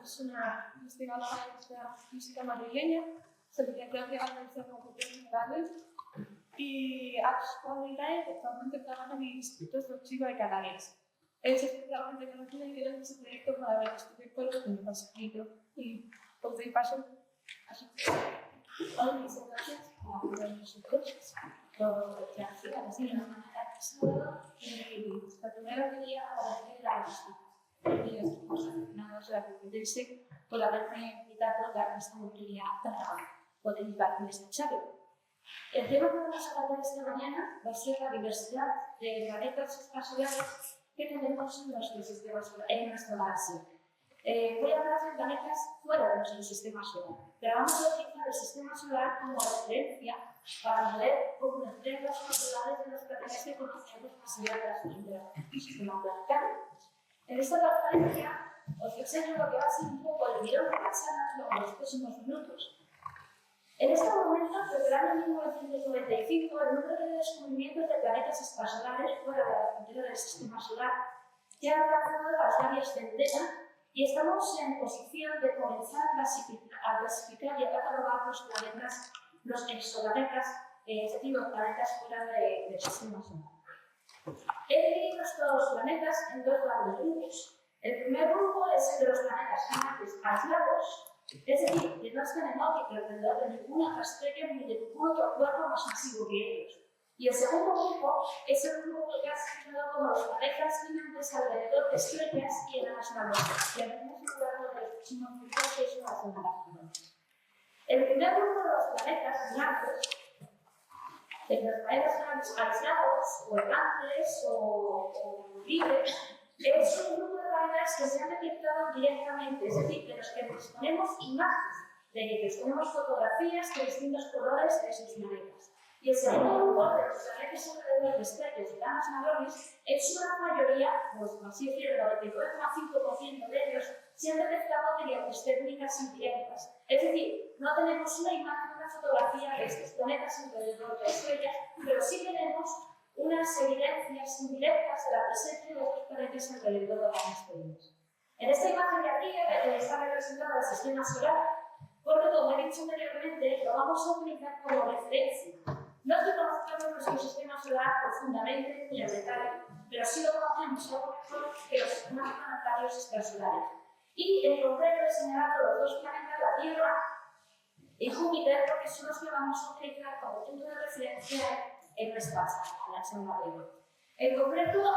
es una investigadora de la física madrileña, se licenció en Ciencias Computacionales y actualmente trabaja en el Instituto de Archivo de Canarias. Es especialmente conocida y tiene ese proyecto para ver este pueblo que nos ha escrito. Y por mi paso, así que, muchas gracias a nosotros por la acción, así de una manera pasada. Y la primera quería agradecer a los aficionados a la competencia por haberme invitado a dar esta oportunidad para poder impartir esta charla. El tema que vamos a hablar esta mañana va a ser la diversidad de planetas espaciales que tenemos en nuestro sistema solar, en nuestra galaxia. Voy a hablar de planetas fuera de nuestro sistema solar, pero vamos a utilizar el sistema solar como referencia para poder comprender las propiedades de los planetas que conocemos más allá del sistema planetario. En esta conferencia os enseño lo que va a ser un poco el guión de la charla en los próximos minutos. En este momento, desde el año 1995, el número de descubrimientos de planetas extrasolares fuera de la frontera del sistema solar ya ha alcanzado las varias centenas y estamos en posición de comenzar a clasificar y a catalogar los planetas, los exoplanetas, es decir, los planetas fuera del sistema solar. He dividido estos planetas en dos grandes grupos. El primer grupo es el de los planetas gigantes aislados, es decir, que no están en órbita alrededor de ninguna otra estrella ni de ningún otro cuerpo más masivo que ellos. Y el segundo grupo es el grupo que ha asignado como los planetas gigantes alrededor de estrellas y enanas mareosas, que veremos a lo largo del próximo grupo que es una generación. El primer grupo de los planetas gigantes, de los planetas aislados, o errantes, o libres, es un grupo de planetas que se han detectado directamente, es decir, de los que disponemos imágenes, de ellos tenemos fotografías de distintos colores de esos planetas. Y el segundo grupo de los planetas alrededor de estrellas y enanas marrones, en su gran mayoría, pues así decirlo, el 99,5% de ellos se han detectado mediante técnicas indirectas. Es decir, no tenemos una imagen, una fotografía de estos planetas alrededor de estrellas, pero sí tenemos unas evidencias indirectas de la presencia de otros planetas alrededor de las estrellas. En esta imagen de aquí está representada el sistema solar, porque como he dicho anteriormente, lo vamos a utilizar como referencia. No es que conozcamos nuestro sistema solar profundamente ni en detalle, pero sí lo conocemos de los sistemas planetarios extrasolares. Y en concreto he señalado los dos planetas, la Tierra y Júpiter, porque son los que vamos a utilizar como punto de referencia en nuestra charla de hoy. En concreto, los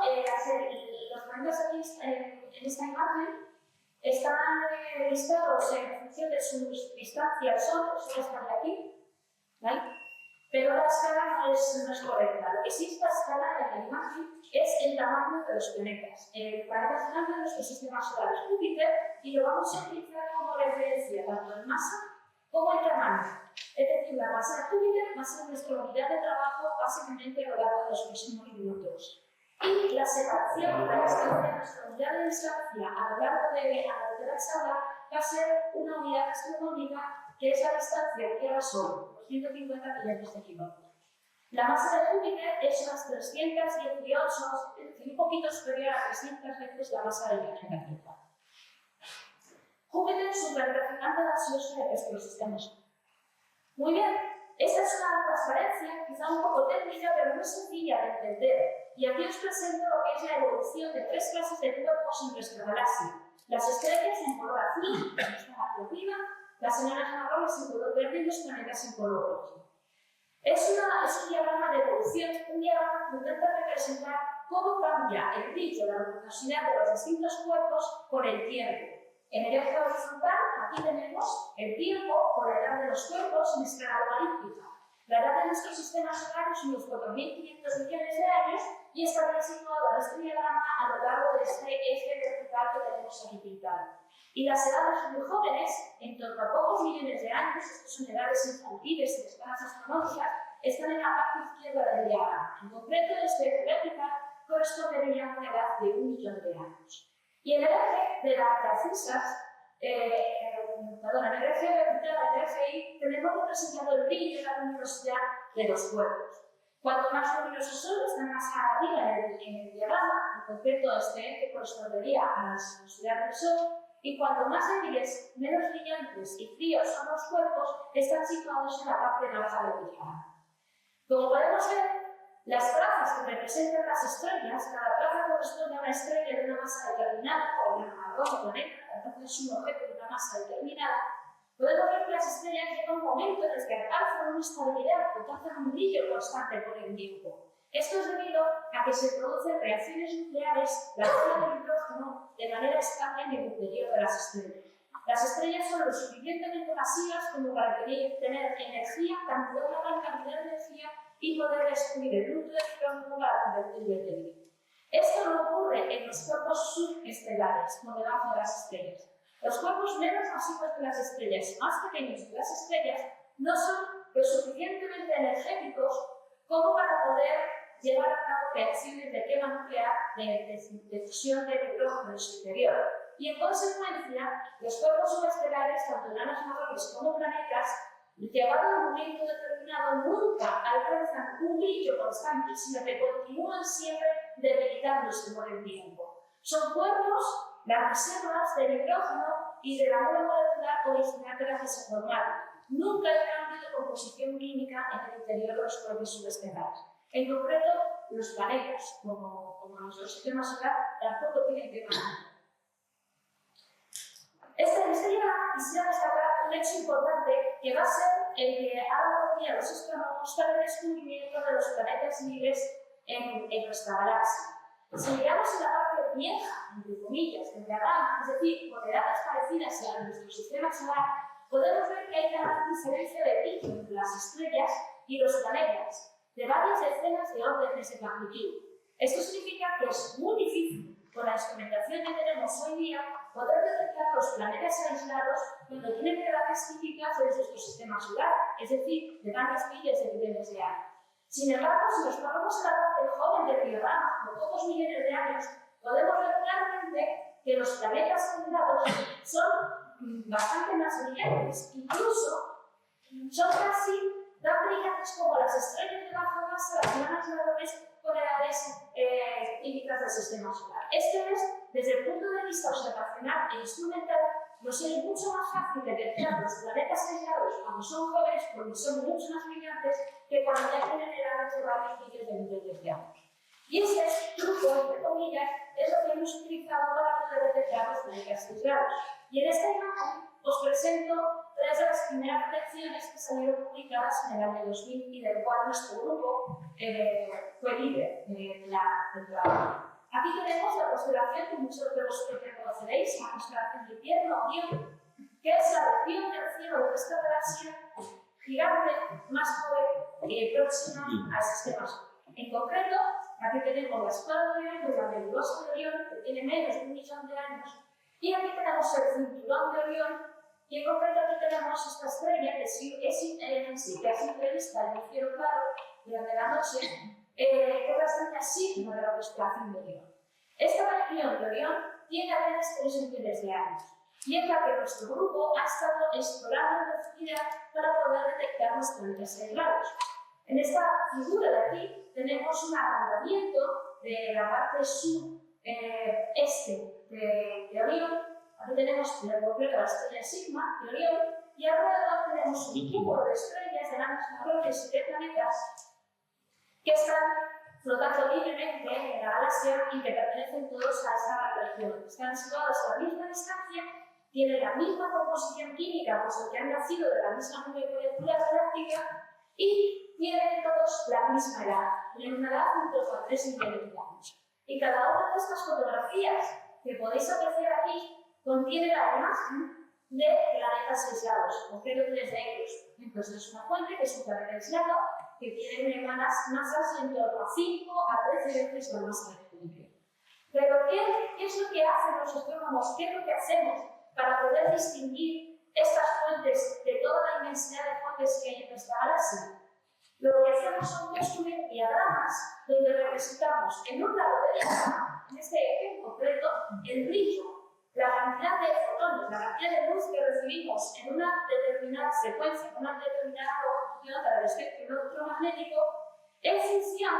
planetas aquí en esta imagen están listados en función de su distancia al Sol, que están aquí, ¿vale? Pero la escala no es correcta. Lo que sí está escalada en la imagen es el tamaño de los planetas. El planeta más grande de nuestro sistema solar es Júpiter y lo vamos a utilizar como referencia tanto en masa como en tamaño. Es decir, la masa de Júpiter va a ser nuestra unidad de trabajo básicamente a lo largo de los próximos minutos. Y la separación, la distancia de nuestra unidad de distancia a lo largo de la charla va a ser una unidad astronómica que es la distancia Tierra-Sol, 150 millones de kilómetros. La masa de Júpiter es unas 318, es decir, un poquito superior a 300 veces la masa del planeta Tierra. Júpiter es un planeta gigante gaseoso de nuestro sistema solar. Muy bien, esta es una transparencia quizá un poco técnica, pero muy sencilla de entender. Y aquí os presento lo que es la evolución de tres clases de cuerpos en nuestra galaxia. Las estrellas en color azul, que están aquí arriba, las enanas marrones en color verde y los planetas en color rojo. Es un diagrama de evolución, un diagrama que intenta representar cómo cambia el brillo, la luminosidad de los distintos cuerpos con el tiempo. En el eje horizontal, aquí tenemos el tiempo por la edad de los cuerpos en escala logarítmica. La edad de nuestro sistema solar es unos 4.500 millones de años y está bien situado en este diagrama a lo largo de este eje vertical que tenemos aquí pintado. Y las edades muy jóvenes, en torno a pocos millones de años, estas son edades infantiles en escalas astronómicas, están en la parte izquierda del diagrama. En concreto, este eje vertical correspondería a una edad de 1 millón de años. Y en el eje de las abscisas, en el eje vertical del FI, tenemos representado el brillo y la luminosidad de los cuerpos. Cuanto más luminosos son, están más arriba en el diagrama, en concreto este eje correspondería a la luminosidad del Sol, y cuanto más débiles, menos brillantes y fríos son los cuerpos, están situados en la parte baja del diagrama. Como podemos ver, las trazas que representan las estrellas, cada traza corresponde a una estrella de una masa determinada, o una roca planeta, entonces es un objeto de una masa determinada. Podemos ver que las estrellas llegan a un momento en el que alcanzan una estabilidad, alcanzan un brillo constante por el tiempo. Esto es debido a que se producen reacciones nucleares, la fuga del hidrógeno, de manera estable en el interior de las estrellas. Las estrellas son lo suficientemente masivas como para tener energía, una gran cantidad de energía, y poder destruir el núcleo de hidrógeno para convertirlo en helio. Esto no ocurre en los cuerpos subestelares, por debajo de las estrellas. Los cuerpos menos masivos que las estrellas, más pequeños que las estrellas, no son lo suficientemente energéticos como para poder llevar a cabo reacciones de quema nuclear de fusión de hidrógeno en su interior. Y en consecuencia, los cuerpos subestelares, tanto enanos marrones como planetas, llegado a un momento determinado, nunca alcanzan un brillo constante, sino que continúan siempre debilitándose por el tiempo. Son cuerpos, las reservas del hidrógeno y de la nube molecular original de la que se formaron. Nunca hay cambio de composición química en el interior de los cuerpos subestelares. En concreto, los planetas, como nuestro sistema solar, tampoco tienen que cambiar. Quisiera destacar un hecho importante que va a ser el que ha dado pie a los astrónomos para el descubrimiento de los planetas libres en nuestra galaxia. Si miramos en la parte vieja, entre comillas, del diagrama, es decir, con edades parecidas a nuestro sistema solar, podemos ver que hay una gran diferencia de brillo entre las estrellas y los planetas, de varias decenas de órdenes de magnitud. Esto significa que es muy difícil, con la instrumentación que tenemos hoy día, poder detectar los planetas aislados cuando tienen edades típicas de nuestro sistema solar, es decir, de varios miles de millones de años. Sin embargo, si nos ponemos a la parte joven del diagrama, con pocos millones de años, podemos ver claramente que los planetas aislados son bastante más brillantes, incluso son casi tan brillantes como las estrellas de baja masa, las enanas marrones, con edades típicas del sistema solar. Esto es, desde el punto de vista observacional e instrumental, nos es mucho más fácil detectar los planetas aislados cuando son jóvenes, porque son mucho más brillantes que cuando ya tienen edades de varios millones de millones de años. Y este truco, entre comillas, es lo que hemos utilizado para poder detectar los planetas aislados. Y en esta imagen os presento tres de las primeras detecciones que salieron publicadas en el año 2000 y del cual nuestro grupo fue líder del trabajo. Aquí tenemos la constelación que muchos de vosotros ya conoceréis, la constelación de invierno, Orión, que es la región del cielo de esta galaxia gigante, más joven y próxima al sistema solar. En concreto, aquí tenemos la espada de Orión, que es la nebulosa de Orión, que tiene menos de 1 millón de años, y aquí tenemos el cinturón de Orión, y en concreto aquí tenemos esta estrella que sí que a simple vista en el cielo claro durante la noche, es la estrella Sigma de la constelación de Orión. Esta región de Orión tiene apenas 3 millones de años, y es la que nuestro grupo ha estado explorando en profundidad para poder detectar los planetas aislados. En esta figura de aquí tenemos un agrandamiento de la parte sureste de Orión. Aquí tenemos en concreto la estrella Sigma de Orión, y alrededor tenemos un cúmulo de estrellas de enanas marrones y de planetas que están flotando libremente en la galaxia y que pertenecen todos a esa región. Están situados a la misma distancia, tienen la misma composición química, puesto que han nacido de la misma nube molecular galáctica, y tienen todos la misma edad, tienen una edad de entre 3 millones de años. Y cada una de estas fotografías que podéis apreciar aquí contiene la imagen de planetas aislados, concreto 3 de ellos. Entonces es una fuente que es un planeta aislado que tiene masas en torno a 5 a 13 veces la masa del Júpiter. Pero ¿qué es lo que hacen los astrónomos? ¿Qué es lo que hacemos para poder distinguir estas fuentes de toda la inmensidad de fuentes que hay en nuestra galaxia? Lo que hacemos son construir diagramas donde representamos en un lado del diagrama, en este ejemplo concreto, el brillo, la cantidad de fotones, la cantidad de luz que recibimos en una determinada secuencia, en una determinada longitud del espectro electromagnético, en función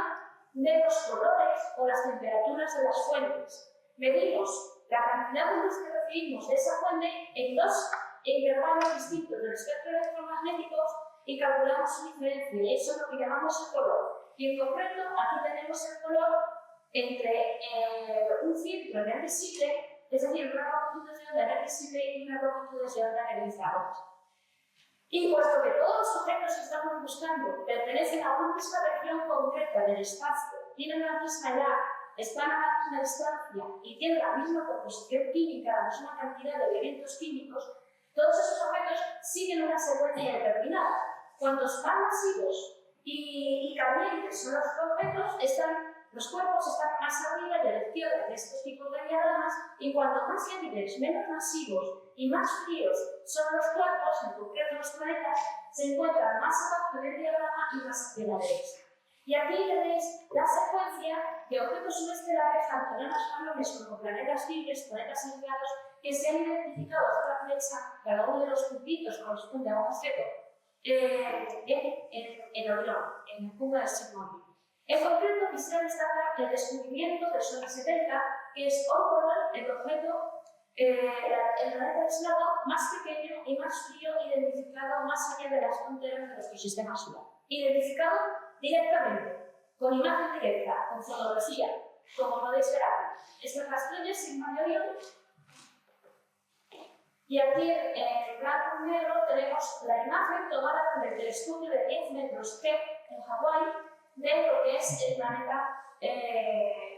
de los colores o las temperaturas de las fuentes. Medimos la cantidad de luz que recibimos de esa fuente en dos intervalos distintos del espectro electromagnético y calculamos su diferencia, y eso es lo que llamamos el color. Y en concreto, aquí tenemos el color entre un filtro de visible, es decir, una longitud de onda visible y una longitud de onda en infrarrojo. Y puesto que todos los objetos que estamos buscando pertenecen a una misma región concreta del espacio, tienen la misma edad, están a la misma distancia y tienen la misma composición química, la misma cantidad de elementos químicos, todos esos objetos siguen una secuencia determinada. Cuantos más masivos y calientes son los objetos, los cuerpos están más arriba y a la izquierda de estos tipos de diagramas, y cuanto más débiles, menos masivos y más fríos son los cuerpos, en concreto los planetas, se encuentran más abajo del diagrama y más hacia la derecha. Y aquí tenéis la secuencia de objetos subestelares, tanto enanos balones como planetas libres, planetas aislados, que se han identificado hasta la fecha. Cada uno de los puntitos corresponde a un objeto en Orión, en la cumbre del Sigmoid. En concreto, quisiera destacar el descubrimiento del Sol 70, que es hoy por hoy el objeto, el planeta aislado más pequeño y más frío identificado más allá de las fronteras de nuestro sistema solar. Identificado directamente, con imagen directa, con fotografía, como podéis ver aquí. Estas rastrillas Sigma de Orión. Y aquí en el blanco y negro tenemos la imagen tomada con el telescopio de 10 metros Keck en Hawái de lo que es el planeta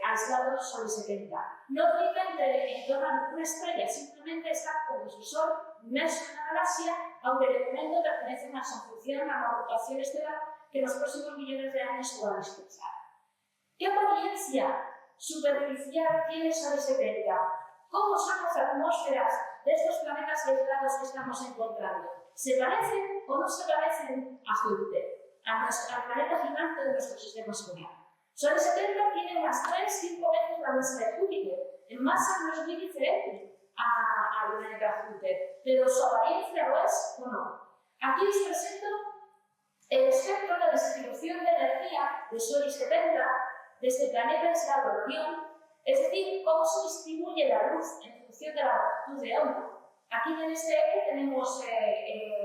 aislado Sol 70. No orbita en torno a ninguna estrella, simplemente está como su Sol inmerso en la galaxia, aunque de momento pertenece a una asociación, a una agrupación estelar que en los próximos millones de años se va a dispersar. ¿Qué apariencia superficial tiene Sol 70? ¿Cómo son las atmósferas de estos planetas aislados que estamos encontrando? ¿Se parecen o no se parecen a Júpiter, al planeta gigante de nuestro sistema solar? Sol 70 tiene unas 3-5 veces la masa de Júpiter. En masa no es muy diferente al planeta Júpiter, pero su apariencia lo es o no. Aquí os presento el espectro de la distribución de energía de Sol 70 de este planeta aislado de Orión, es decir, cómo se distribuye la luz en función de la longitud de onda. Aquí en este eje tenemos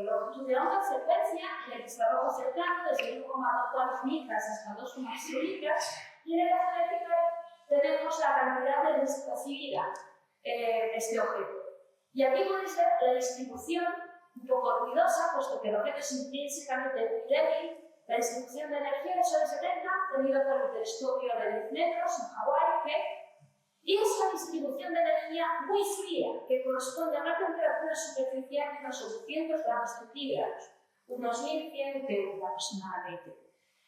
longitud de onda, frecuencia, en el infrarrojo cercano, desde 1,24 micras hasta 2,6 micras, y en el eje vertical tenemos la cantidad de luz recibida de este objeto. Y aquí podéis ver la distribución un poco ruidosa, puesto que el objeto es intrínsecamente muy débil. La distribución de energía de Sol 70, tenida por el telescopio de 10 metros en Hawái, Keck. Y es la distribución de energía muy fría, que corresponde a una temperatura superficial de unos 800 grados centígrados, unos 1100 Kelvin aproximadamente.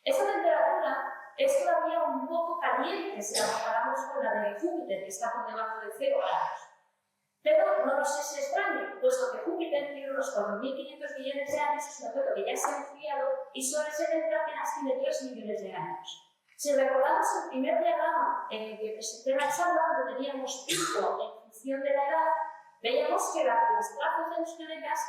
Esta temperatura es todavía un poco caliente si la comparamos con la de Júpiter, que está por debajo de 0 grados. Pero no nos es extraño, puesto que Júpiter tiene unos 4.500 millones de años, es un objeto que ya se ha enfriado, y Sol 70 apenas tiene 3 millones de años. Si recordamos el primer diagrama que presenté en la charla, donde teníamos pico en función de la edad, veíamos que los trazos de los planetas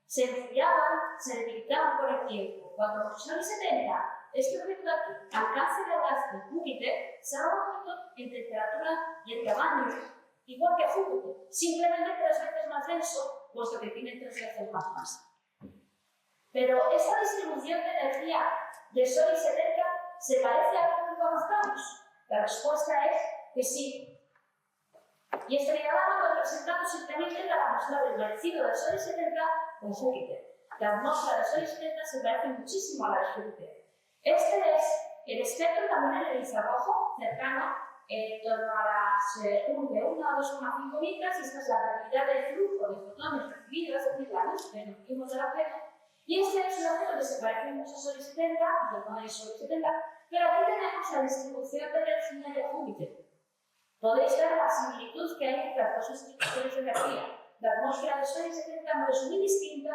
se enfriaban, se debilitaban con el tiempo. Cuando Sol 70, este objeto de aquí, alcance la edad de Júpiter, será un objeto en temperatura y en tamaño igual que Júpiter, simplemente 3 veces más denso, puesto que tiene 3 veces más masa. Pero esta distribución de energía de Sol 70 ¿se parece a algo que conozcamos? La respuesta es que sí. Y este diagrama lo representamos simplemente para mostrar el parecido del Sol 70 con Júpiter. La atmósfera del Sol 70 se parece muchísimo a la de Júpiter. Este es el espectro también en el infrarrojo, cercano, en torno a las de 1 a 2,5 micras, y esta es la cantidad de flujo de fotones recibidos, es decir, la luz que recibimos del objeto. Y este es un objeto que se parece mucho a Sol 70, y no es Sol 70, pero aquí tenemos la distribución de energía de Júpiter. Podéis ver la similitud que hay entre las dos distribuciones de energía. La atmósfera de Sol 70 no es muy distinta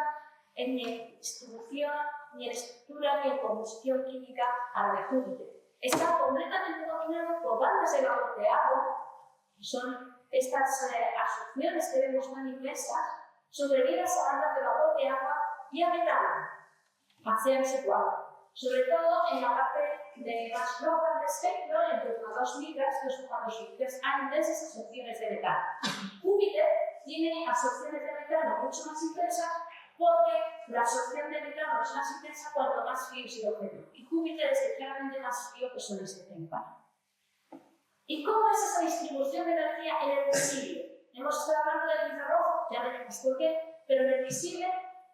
en ni en distribución, ni en estructura, ni en combustión química a la de Júpiter. Está completamente dominado por bandas de vapor de agua, que son estas asunciones que vemos tan inmensas, sobrevividas a bandas de vapor de agua y a metano, a CO2, sobre todo en la parte más roja de espectro en torno a 2 micras, 2,2 micras. Hay intensas absorciones de metano. Júpiter tiene absorciones de metano mucho más intensas porque la absorción de metano es más intensa cuanto más frío es hidrógeno. Y Júpiter es ligeramente más frío que Sol y Saturno. ¿Y cómo es esa distribución de energía en el visible? Hemos estado hablando del infrarrojo, ya veremos por qué, pero en el visible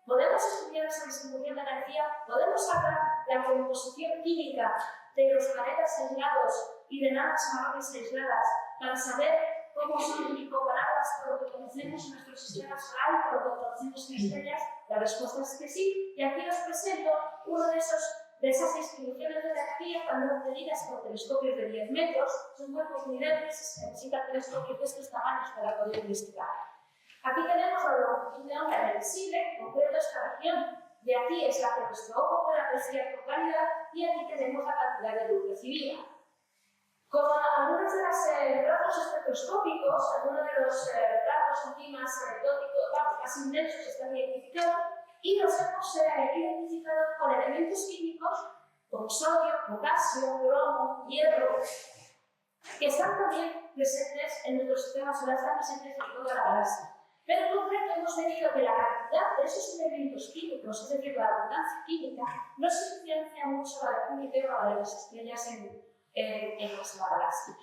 podemos estudiar esa distribución de energía, podemos sacar la composición química de los planetas aislados y de enanas marrones aisladas para saber cómo son y compararlas con lo que conocemos en nuestro sistema solar y con lo que conocemos en estrellas. La respuesta es que sí, y aquí os presento uno de esas distribuciones de energía cuando obtenidas por telescopios de 10 metros, son cuerpos muy débiles y se necesitan telescopios de estos tamaños para poder investigar. Aquí tenemos la longitud de onda en el visible, en concreto esta región. De aquí es la que nuestro ojo puede apreciar con claridad y aquí tenemos la cantidad de luz recibida. Como algunos de los rayos espectroscópicos, algunos de los rayos aquí más anecdóticos, más intensos están identificados y los hemos identificado con elementos químicos como sodio, potasio, cromo, hierro, que están también presentes en nuestro sistema solar, están presentes en toda la galaxia. Pero en concreto hemos medido que la cantidad de esos elementos químicos, es decir, la abundancia química, no se diferencia mucho a la de Júpiter o a la de las estrellas en nuestra galaxia.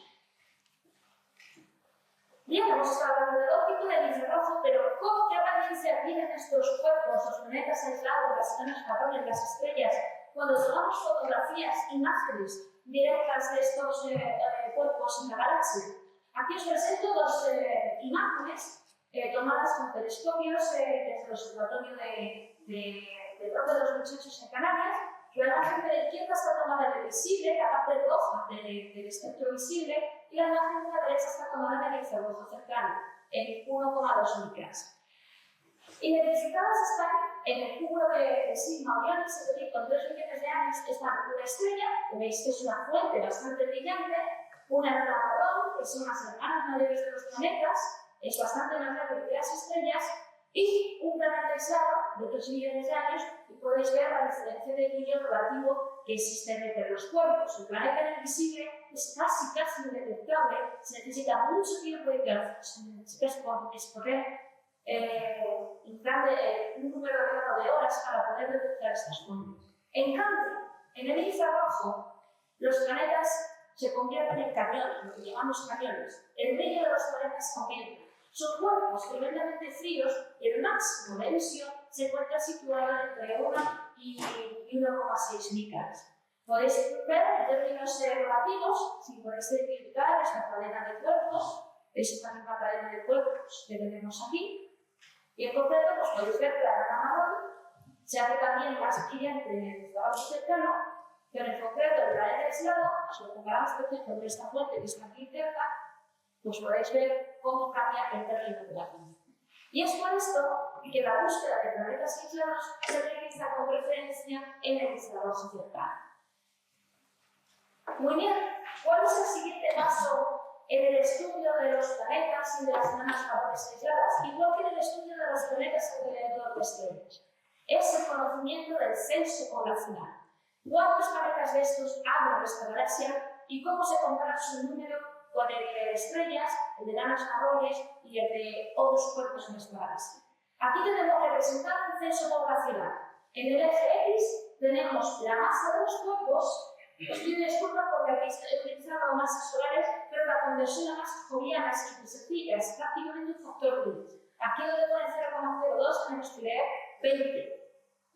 Bien, hemos estado hablando del óptico, del infrarrojo, pero ¿cómo qué apariencia tienen estos cuerpos, los planetas aislados, las enanas marrones, las estrellas, cuando tomamos fotografías, imágenes directas de estos cuerpos en la galaxia? Aquí os presento dos imágenes tomadas con telescopios desde el observatorio de los Muchachos en Canarias. La imagen de la izquierda está tomada en el visible, la parte roja del espectro visible, y la imagen de la derecha está tomada en el infrarrojo cercano, en 1,2 micras. Identificadas están en el cúmulo de Sigma Orionis, es decir, con 3 millones de años, está una estrella, que veis que es una fuente bastante brillante, una enana marrón, que son las hermanas mayores de los planetas, es bastante más grande que las estrellas, y un planeta aislado de 3 millones de años, y podéis ver la diferencia de brillo relativo que existe entre los cuerpos. El planeta invisible es casi indetectable, se necesita mucho tiempo de calcio, se necesita exponer un número elevado de horas para poder detectar estas fuentes. En cambio, en el infrarrojo, los planetas se convierten en cañones, lo que llamamos cañones. El brillo de los planetas aumenta. Son cuerpos tremendamente fríos y el máximo de emisión se encuentra situado entre 1 y 1,6 micras. Podéis ver en términos relativos, si podéis identificar esta cadena de cuerpos, es esta misma cadena de cuerpos que tenemos aquí, y en concreto pues podéis ver que la enana marrón se hace también más brillante en el infrarrojo cercano, pero en concreto el planeta aislado, si lo comparamos por ejemplo con esta fuente que está aquí cerca, pues podéis ver cómo cambia el término de la química. Y es por esto que la búsqueda de planetas aislados se realiza con preferencia en el infrarrojo cercano. Muy bien, ¿cuál es el siguiente paso en el estudio de los planetas y de las enanas marrones aisladas? Igual que en el estudio de los planetas alrededor de estrellas. Es el conocimiento del censo poblacional. ¿Cuántos planetas de estos hay en nuestra galaxia y cómo se compara su número con el de estrellas, el de enanas marrones y el de otros cuerpos en nuestra galaxia? Aquí tenemos representado un censo poblacional. En el eje X tenemos la masa de los cuerpos. Os pido disculpas porque aquí he utilizado masas solares, pero la conversión a masas jovianas es muy sencilla, es prácticamente un factor 10. Aquí donde pone 0,02 tenemos que leer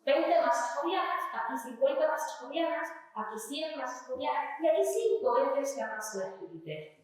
20 masas jovianas, aquí 50 masas jovianas, aquí 100 masas jovianas y aquí 5 veces la masa de Júpiter.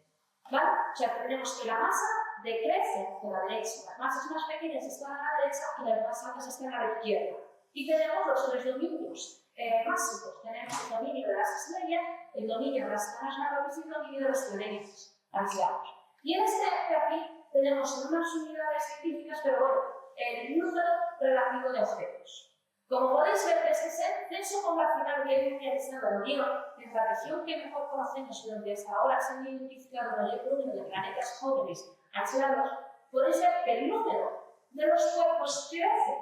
¿Vale? O sea, que tenemos que la masa decrece hacia la derecha, las masas más pequeñas están a la derecha y las más altas están a la izquierda. Y tenemos los 3 dominios básicos. Tenemos el dominio de las estrellas, el dominio de las enanas marrones y el dominio de los planetas aislados. Y en este de aquí tenemos unas unidades científicas, pero bueno, el número relativo de objetos. Como podéis ver, este es el censo poblacional que hemos realizado en Orión, en la región que mejor conocemos y donde hasta ahora se han identificado el mayor número de planetas jóvenes aislados. Podéis ver que el número de los cuerpos crece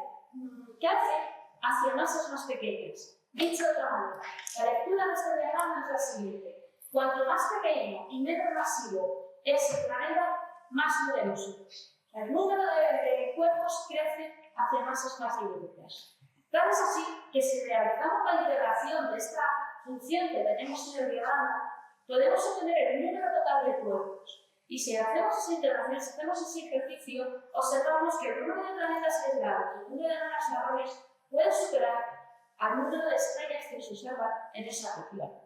hacia masas más pequeñas. Dicho de otra manera, la lectura de este diagrama es la siguiente. Cuanto más pequeño y menos masivo es el planeta, más modernos somos. El número de cuerpos crece hacia masas más diminutas. Tal es así que si realizamos la integración de esta función que tenemos en el diagrama, podemos obtener el número total de cuerpos. Y si hacemos esa integración, si hacemos ese ejercicio, observamos que el número de planetas aislados y el número de enanas marrones puede superar al número de estrellas que se observan en esa región.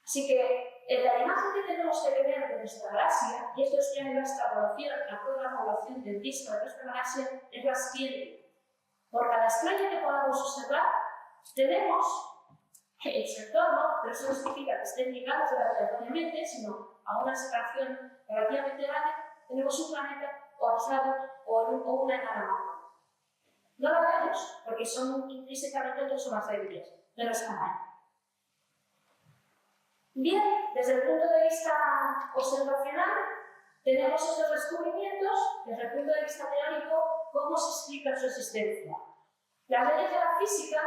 Así que la imagen que tenemos que tener de nuestra galaxia, y esto es ya en la extrapolación a toda la población del disco de nuestra galaxia, es la siguiente. Por cada estrella que podamos observar, tenemos en su entorno, pero eso no significa que estén ligados aleatoriamente, sino a una separación relativamente grande, tenemos un planeta o aislado o una enana marrón. No lo vemos porque son intrínsecamente mucho más débiles, pero están ahí. Bien, desde el punto de vista observacional, tenemos estos descubrimientos, desde el punto de vista teórico, cómo se explica su existencia. Las leyes de la física,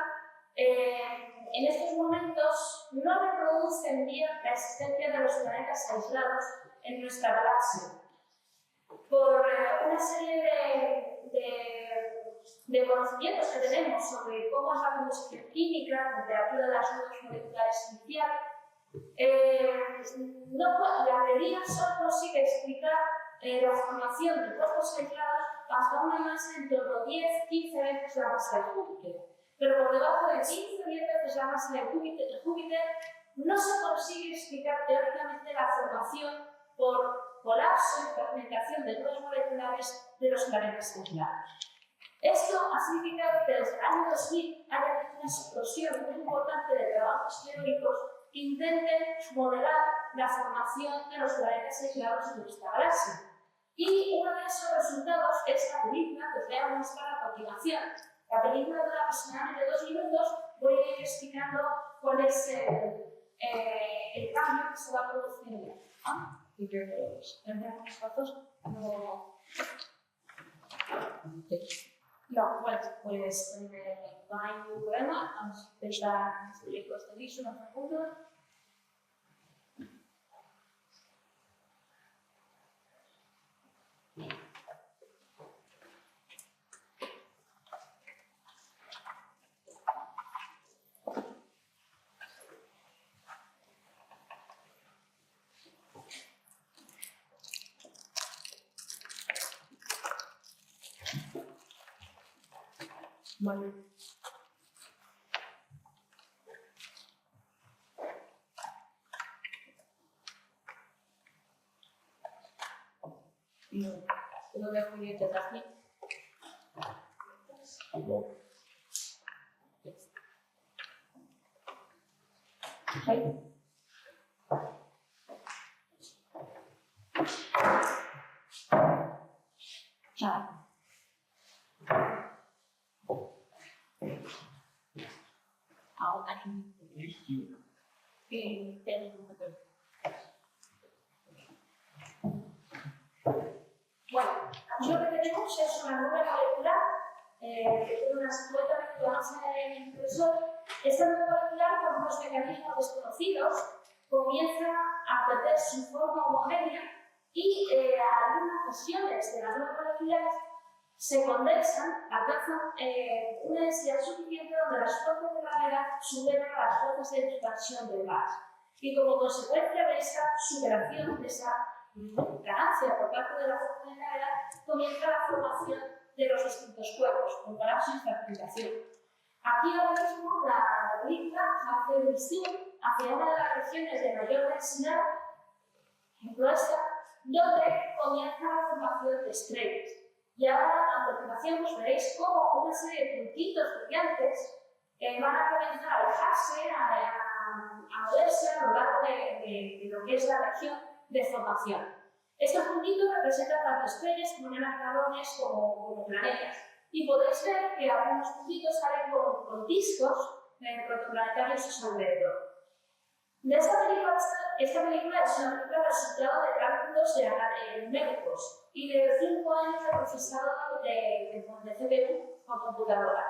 en estos momentos, no reproducen bien la existencia de los planetas aislados en nuestra galaxia. Por una serie de conocimientos que tenemos sobre cómo es la composición química, la temperatura de las nubes moleculares inicial, la teoría solo consigue explicar la formación de cuerpos aislados hasta una masa en torno a 10-15 veces la masa de Júpiter. Pero por debajo de 15 o 10 veces la masa de Júpiter no se consigue explicar teóricamente la formación por colapso y fragmentación de nubes moleculares de los planetas aislados. Esto ha significado que desde el año 2000 haya habido una explosión muy importante de trabajos teóricos que intenten modelar la formación de los planetas aislados en nuestra galaxia. Y uno de esos resultados es la película que os voy a mostrar a continuación. La película dura aproximadamente 2 minutos, voy a ir explicando cuál es el cambio que se va a producir en él. Y yo unos fotos. No, pues no hay ningún problema, vamos a intentar seguir con este viso unos segundos. Vale. Lo dejo bien de aquí. Ahí. Chao. Bueno, aquí lo que tenemos es una nube molecular que tiene una 50 veces la masa del impresor. Esta nube molecular, por unos mecanismos desconocidos, comienza a perder su forma homogénea y algunas regiones de las nubes moleculares se condensan, alcanzan una densidad suficiente donde las fuerzas de gravedad superan a las fuerzas de expansión del gas. Y como consecuencia de esa superación, de esa ganancia por parte de la fuerza de gravedad, comienza la formación de los distintos cuerpos, con colapso y fragmentación. Aquí ahora mismo la película hace un zoom hacia una de las regiones de mayor densidad, ejemplo esta, donde comienza la formación de estrellas. Y ahora, a continuación, pues veréis cómo una serie de puntitos brillantes van a comenzar a alejarse, a moverse a lo largo de lo que es la región de formación. Estos puntitos representan tanto estrellas como enanas marrones como planetas. Y podéis ver que algunos puntitos salen con discos protoplanetarios a su alrededor. Esta película es una película resultado de cálculos numéricos y de 5 años de procesado de CPU con computadora.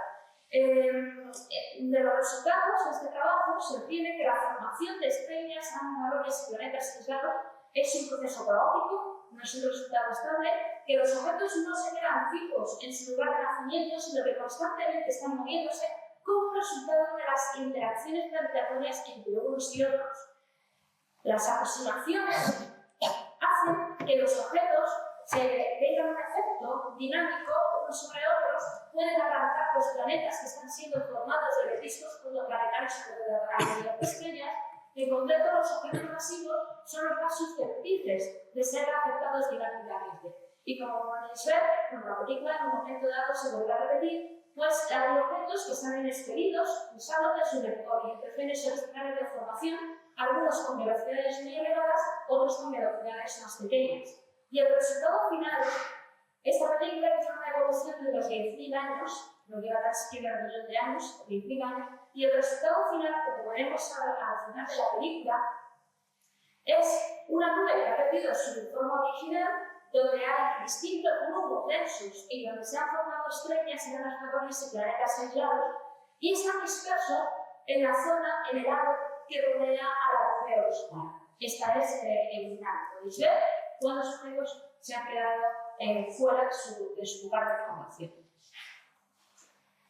De los resultados de este trabajo se obtiene que la formación de estrellas, marrones y planetas aislados es un proceso caótico, no es un resultado estable, que los objetos no se quedan fijos en su lugar de nacimiento, sino que constantemente están moviéndose como resultado de las interacciones gravitatorias entre unos y otros. Las aproximaciones hacen que los objetos se tengan un efecto dinámico unos sobre otros, pueden arrancar los planetas que están siendo formados de vetiscos protoplanetarios alrededor de estrellas. En concreto, los objetos masivos son los más susceptibles de ser afectados dinámicamente. Y como podéis ver, en la película en un momento dado se vuelve a repetir, pues hay objetos que están inexpedidos usando de su vector y interferencias originales de formación, algunos con velocidades muy elevadas, otros con velocidades más pequeñas. Y el resultado final, esta película es una evolución de los 10.000 años, no llega casi siquiera un millón de años, 10.000 años, y el resultado final, como veremos al final de la película, es una nube que ha perdido su forma original, donde hay distintos grupos densos y donde se han formado estrellas, enanas marrones y planetas aislados, y están dispersos en la zona, en el halo que rodea al agujero oscuro. Esta es el final. Podéis ver cuántos objetos se han quedado fuera de su lugar de formación.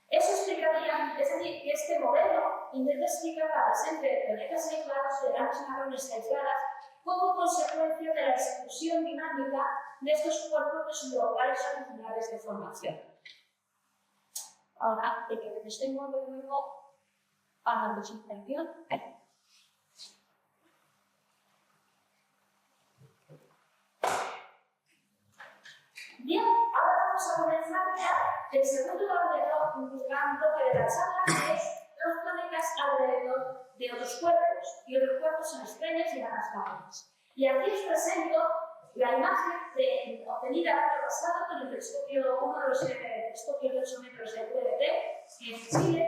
Eso explicaría, es decir, que este modelo intenta explicar la presencia de planetas aislados, de enanas marrones aisladas, como consecuencia de la exclusión dinámica de estos cuerpos de sus lugares originales de formación. Ahora, de que me estoy moviendo a la presentación. Bien, ahora vamos a comenzar ya el segundo gran bloque de la charla, que es los planetas alrededor de otros cuerpos, y otros cuerpos son estrellas y enanas marrones. Y aquí os presento la imagen obtenida el año pasado con el telescopio, uno de los telescopios de 8 metros de VLT en Chile,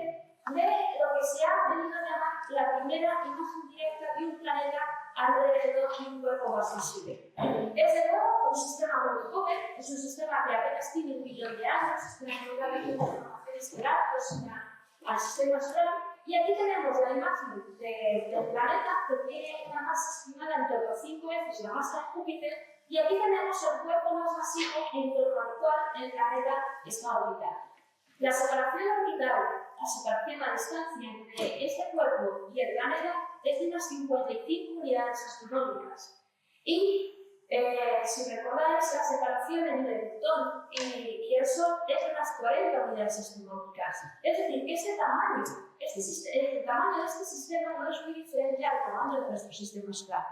de lo que se ha venido a llamar la primera imagen directa de un planeta alrededor de un cuerpo más visible. Es de nuevo un sistema muy joven, es un sistema que apenas tiene 1 millón de años, es una unidad de información estelar próxima al sistema solar, y aquí tenemos la imagen del planeta que tiene una masa estimada en torno a 5 veces la masa de Júpiter, y aquí tenemos el cuerpo más masivo en torno al cual el planeta está orbitando. La separación orbital, la separación a distancia entre este cuerpo y el planeta es de unas 55 unidades astronómicas. Y si recordáis, la separación entre el Plutón y el Sol es de unas 40 unidades astronómicas. Es decir, que el tamaño de este sistema no es muy diferente al tamaño de nuestro sistema solar.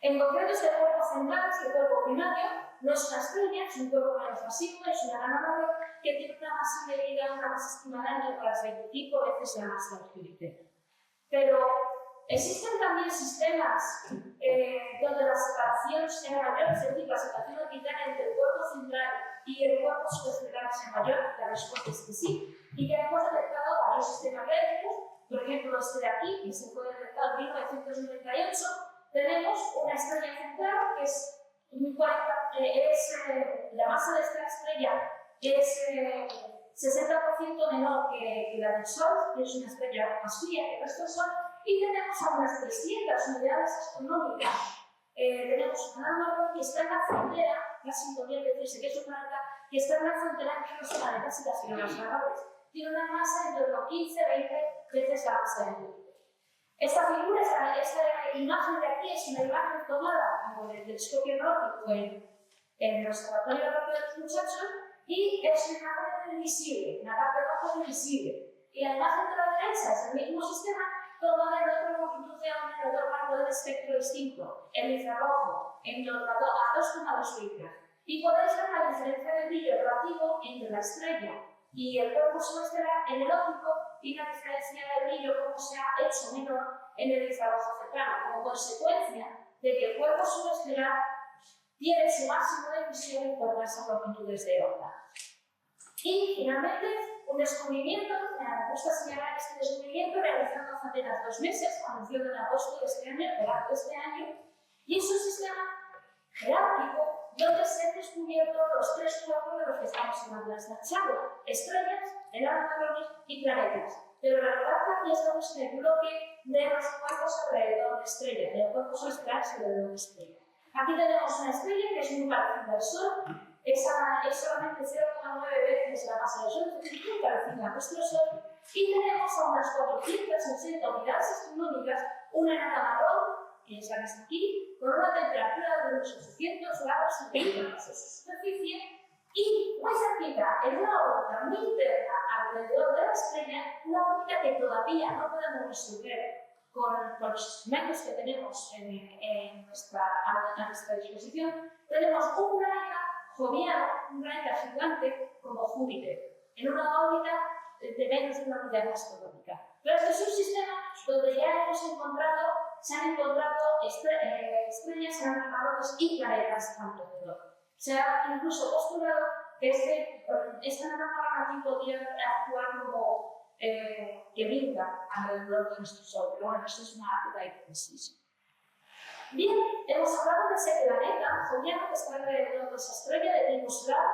En concreto, este cuerpo central, este cuerpo primario, no es una estrella, es un cuerpo menos masivo, es una enana marrón que tiene una masa medida, una masa estimada en torno a las 25 veces la masa de Júpiter. Pero existen también sistemas donde la separación sea mayor, es decir, la separación orbital entre el cuerpo central y el cuerpo subestelar sea mayor. La respuesta es que sí, y que hemos detectado varios sistemas galácticos. Por ejemplo, este de aquí, que se fue detectado en 1998, tenemos una estrella central que es la masa de esta estrella es 60% menor que la del Sol, que es una estrella más fría que nuestro Sol, y tenemos a unas 300 unidades astronómicas. Tenemos una enana marrón que está en la frontera, casi podría decirse que es un planeta, que está en la frontera entre los planetas y las enanas marrones. Tiene una masa de torno a 15-20 veces la masa de Júpiter. Esta figura, esta imagen de aquí es una imagen tomada por el telescopio nórdico en el observatorio de los muchachos, y es una imagen visible, una parte roja visible. Y la imagen de la derecha es el mismo sistema, tomada en otra longitud de onda, en otro rango del espectro distinto, el infrarrojo, en torno a 2,2 micras. Y podéis ver la diferencia de brillo relativo entre la estrella y el cuerpo subestelar en el óptico, y la diferencia de brillo como se ha hecho menor en el infrarrojo cercano, como consecuencia de que el cuerpo subestelar tiene su máximo de emisión por esas longitudes de onda. Y finalmente, un descubrimiento, me gusta señalar este descubrimiento realizado hace apenas 2 meses, anunció en agosto de este año, verano de este año, y es un sistema jerárquico donde se han descubierto los 3 cuerpos de los que estamos hablando en esta charla: estrellas, enanas marrones y planetas. pero recordad que aquí estamos en el bloque de los cuerpos alrededor de estrellas, de los cuerpos estelares alrededor de estrellas. Aquí tenemos una estrella que es muy parecida al Sol, es solamente 0,9 veces la masa del Sol, es decir, muy parecida a nuestro Sol, y tenemos a unas 460 unidades astronómicas, una enana marrón, que es la que está aquí, con una temperatura de unos 800 grados centígrados en su superficie, y muy cerquita, en una órbita muy interna alrededor de la estrella, una órbita que todavía no podemos resolver con los instrumentos que tenemos a nuestra disposición, tenemos un planeta joviano, un planeta gigante como Júpiter, en una órbita de menos de una unidad astronómica. Pero este es un sistema donde ya se han encontrado estrellas, enanas marrones y planetas alrededor. Se ha incluso postulado que esta enana marrón aquí podría actuar como que brinda alrededor de nuestro Sol, pero bueno, esto es una puta hipótesis. Bien, hemos hablado de ese planeta joviano que está alrededor de esa estrella de tipo solar,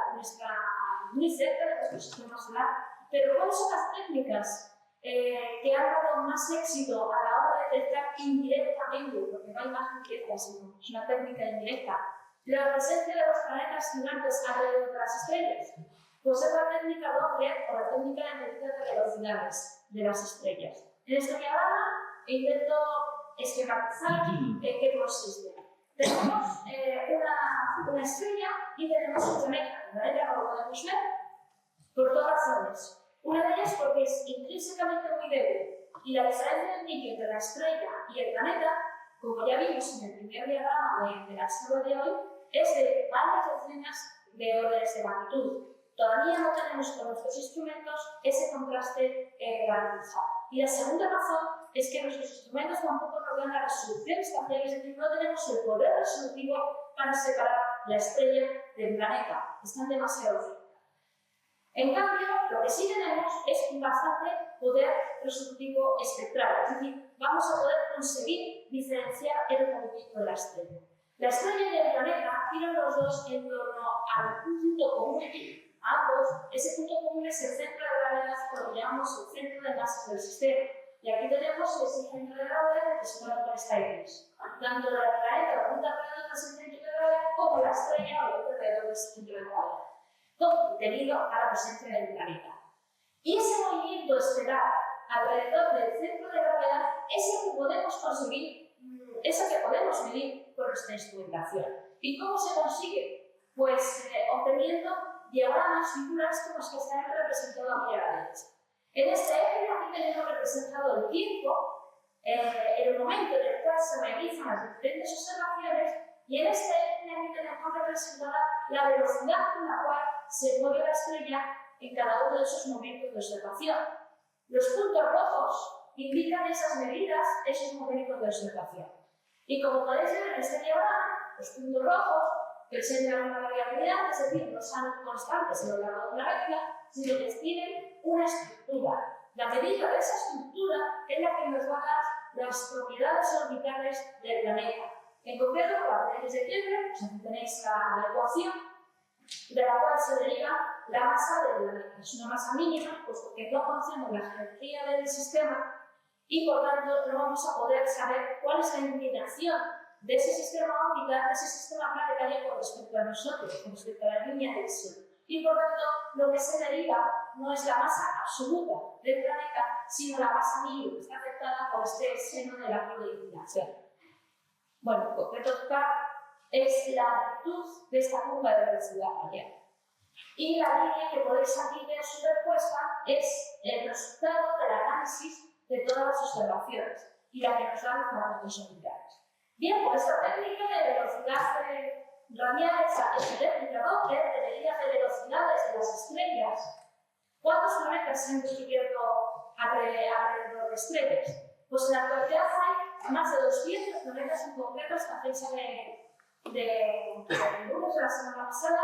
muy cerca de nuestro sistema solar, pero ¿cuáles son las técnicas que han dado más éxito a la hora de detectar indirectamente, porque no hay más indirecta, sino es una técnica indirecta, la presencia de los planetas gigantes alrededor de las estrellas? Pues es la técnica Doppler o la técnica de medida de velocidades de las estrellas. En este diagrama intento esquematizar en qué consiste. Tenemos una estrella y tenemos un planeta. El planeta, como podemos ver, por dos razones. Una de ellas porque es intrínsecamente muy débil y la diferencia de brillo entre la estrella y el planeta, como ya vimos en el primer diagrama de la charla de hoy, es de varias decenas de órdenes de magnitud. Todavía no tenemos con nuestros instrumentos ese contraste garantizado. Y la segunda razón es que nuestros instrumentos tampoco nos dan la resolución espacial, es decir, no tenemos el poder resolutivo para separar la estrella del planeta. Están demasiado cerca. En cambio, lo que sí tenemos es un bastante poder resolutivo espectral, es decir, vamos a poder conseguir diferenciar el movimiento de la estrella. La estrella y el planeta giran los dos en torno a un punto común. Ambos, ese punto común es el centro de gravedad, lo que llamamos el centro de masas del sistema. Y aquí tenemos ese centro de gravedad que se llama por esta X. Tanto el planeta apunta alrededor de ese centro de gravedad como la estrella apunta alrededor de ese centro de gravedad. Todo debido a la presencia del planeta. Y ese movimiento estelar alrededor del centro de gravedad es el que podemos conseguir, es el que podemos medir con nuestra instrumentación. ¿Y cómo se consigue? Pues obteniendo diagramas, figuras como las que están representadas aquí a la derecha. En este ejemplo aquí tenemos representado el tiempo, el momento en el cual se realizan las diferentes observaciones, y en este ejemplo aquí tenemos representada la velocidad con la cual se mueve la estrella en cada uno de esos momentos de observación. Los puntos rojos indican esas medidas, esos momentos de observación. Y como podéis ver en este diagrama, los puntos rojos presentan una variabilidad, es decir, no son constantes a lo largo de una recta, sino que tienen una estructura. La medida de esa estructura es la que nos va a dar las propiedades orbitales del planeta. En concreto, para tener ese ejemplo, pues aquí tenéis la ecuación de la cual se deriva la masa del planeta. Es una masa mínima, puesto que no conocemos la geometría del sistema y por tanto no vamos a poder saber cuál es la inclinación de ese sistema orbital, de ese sistema planetario con respecto a nosotros, con respecto a la línea del Sol. Y por tanto, lo que se deriva no es la masa absoluta del planeta, sino la masa mínima que está afectada por este seno de la curva de inclinación. Bueno, en concreto, es la amplitud de esta curva de velocidad variable. Y la línea que podéis aquí ver superpuesta es el resultado del análisis de todas las observaciones y la que nos da los parámetros orbitales. Bien, pues esta técnica de velocidad radial, esta técnica Doppler de medidas de velocidades de las estrellas, ¿cuántos planetas se han descubierto alrededor de estrellas? Pues en la actualidad hay más de 200 planetas en concreto. Hasta fecha de lunes de la semana pasada,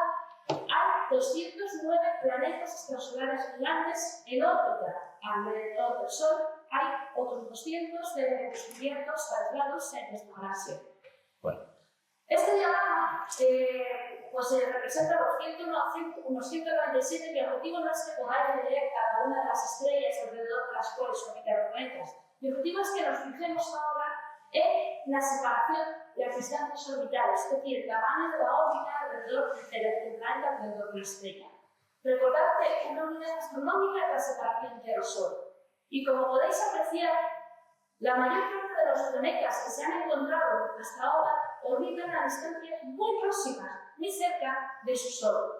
hay 209 planetas extrasolares gigantes en órbita alrededor del Sol. Hay otros 200 descubiertos, aislados en esta galaxia. Bueno, este diagrama pues representa unos 147, que el objetivo no es que podáis leer cada una de las estrellas alrededor de las cuales orbitan los planetas. El objetivo es que nos fijemos ahora en la separación de las distancias orbitales, es decir, el tamaño de la órbita alrededor del planeta alrededor de la estrella. Recordad que una unidad astronómica es la separación del Sol. Y como podéis apreciar, la mayor parte de los planetas que se han encontrado hasta ahora orbitan a distancias muy próximas, muy cerca de su Sol.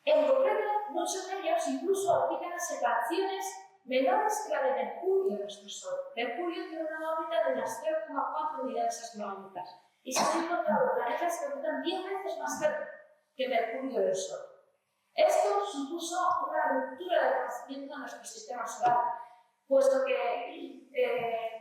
En concreto, muchos de ellos incluso orbitan a separaciones menores que la de Mercurio de nuestro Sol. Mercurio tiene una órbita de unas 0,4 unidades astronómicas y se han encontrado planetas que orbitan 10 veces más cerca que Mercurio del Sol. Esto supuso una ruptura de conocimiento en nuestro sistema solar, puesto que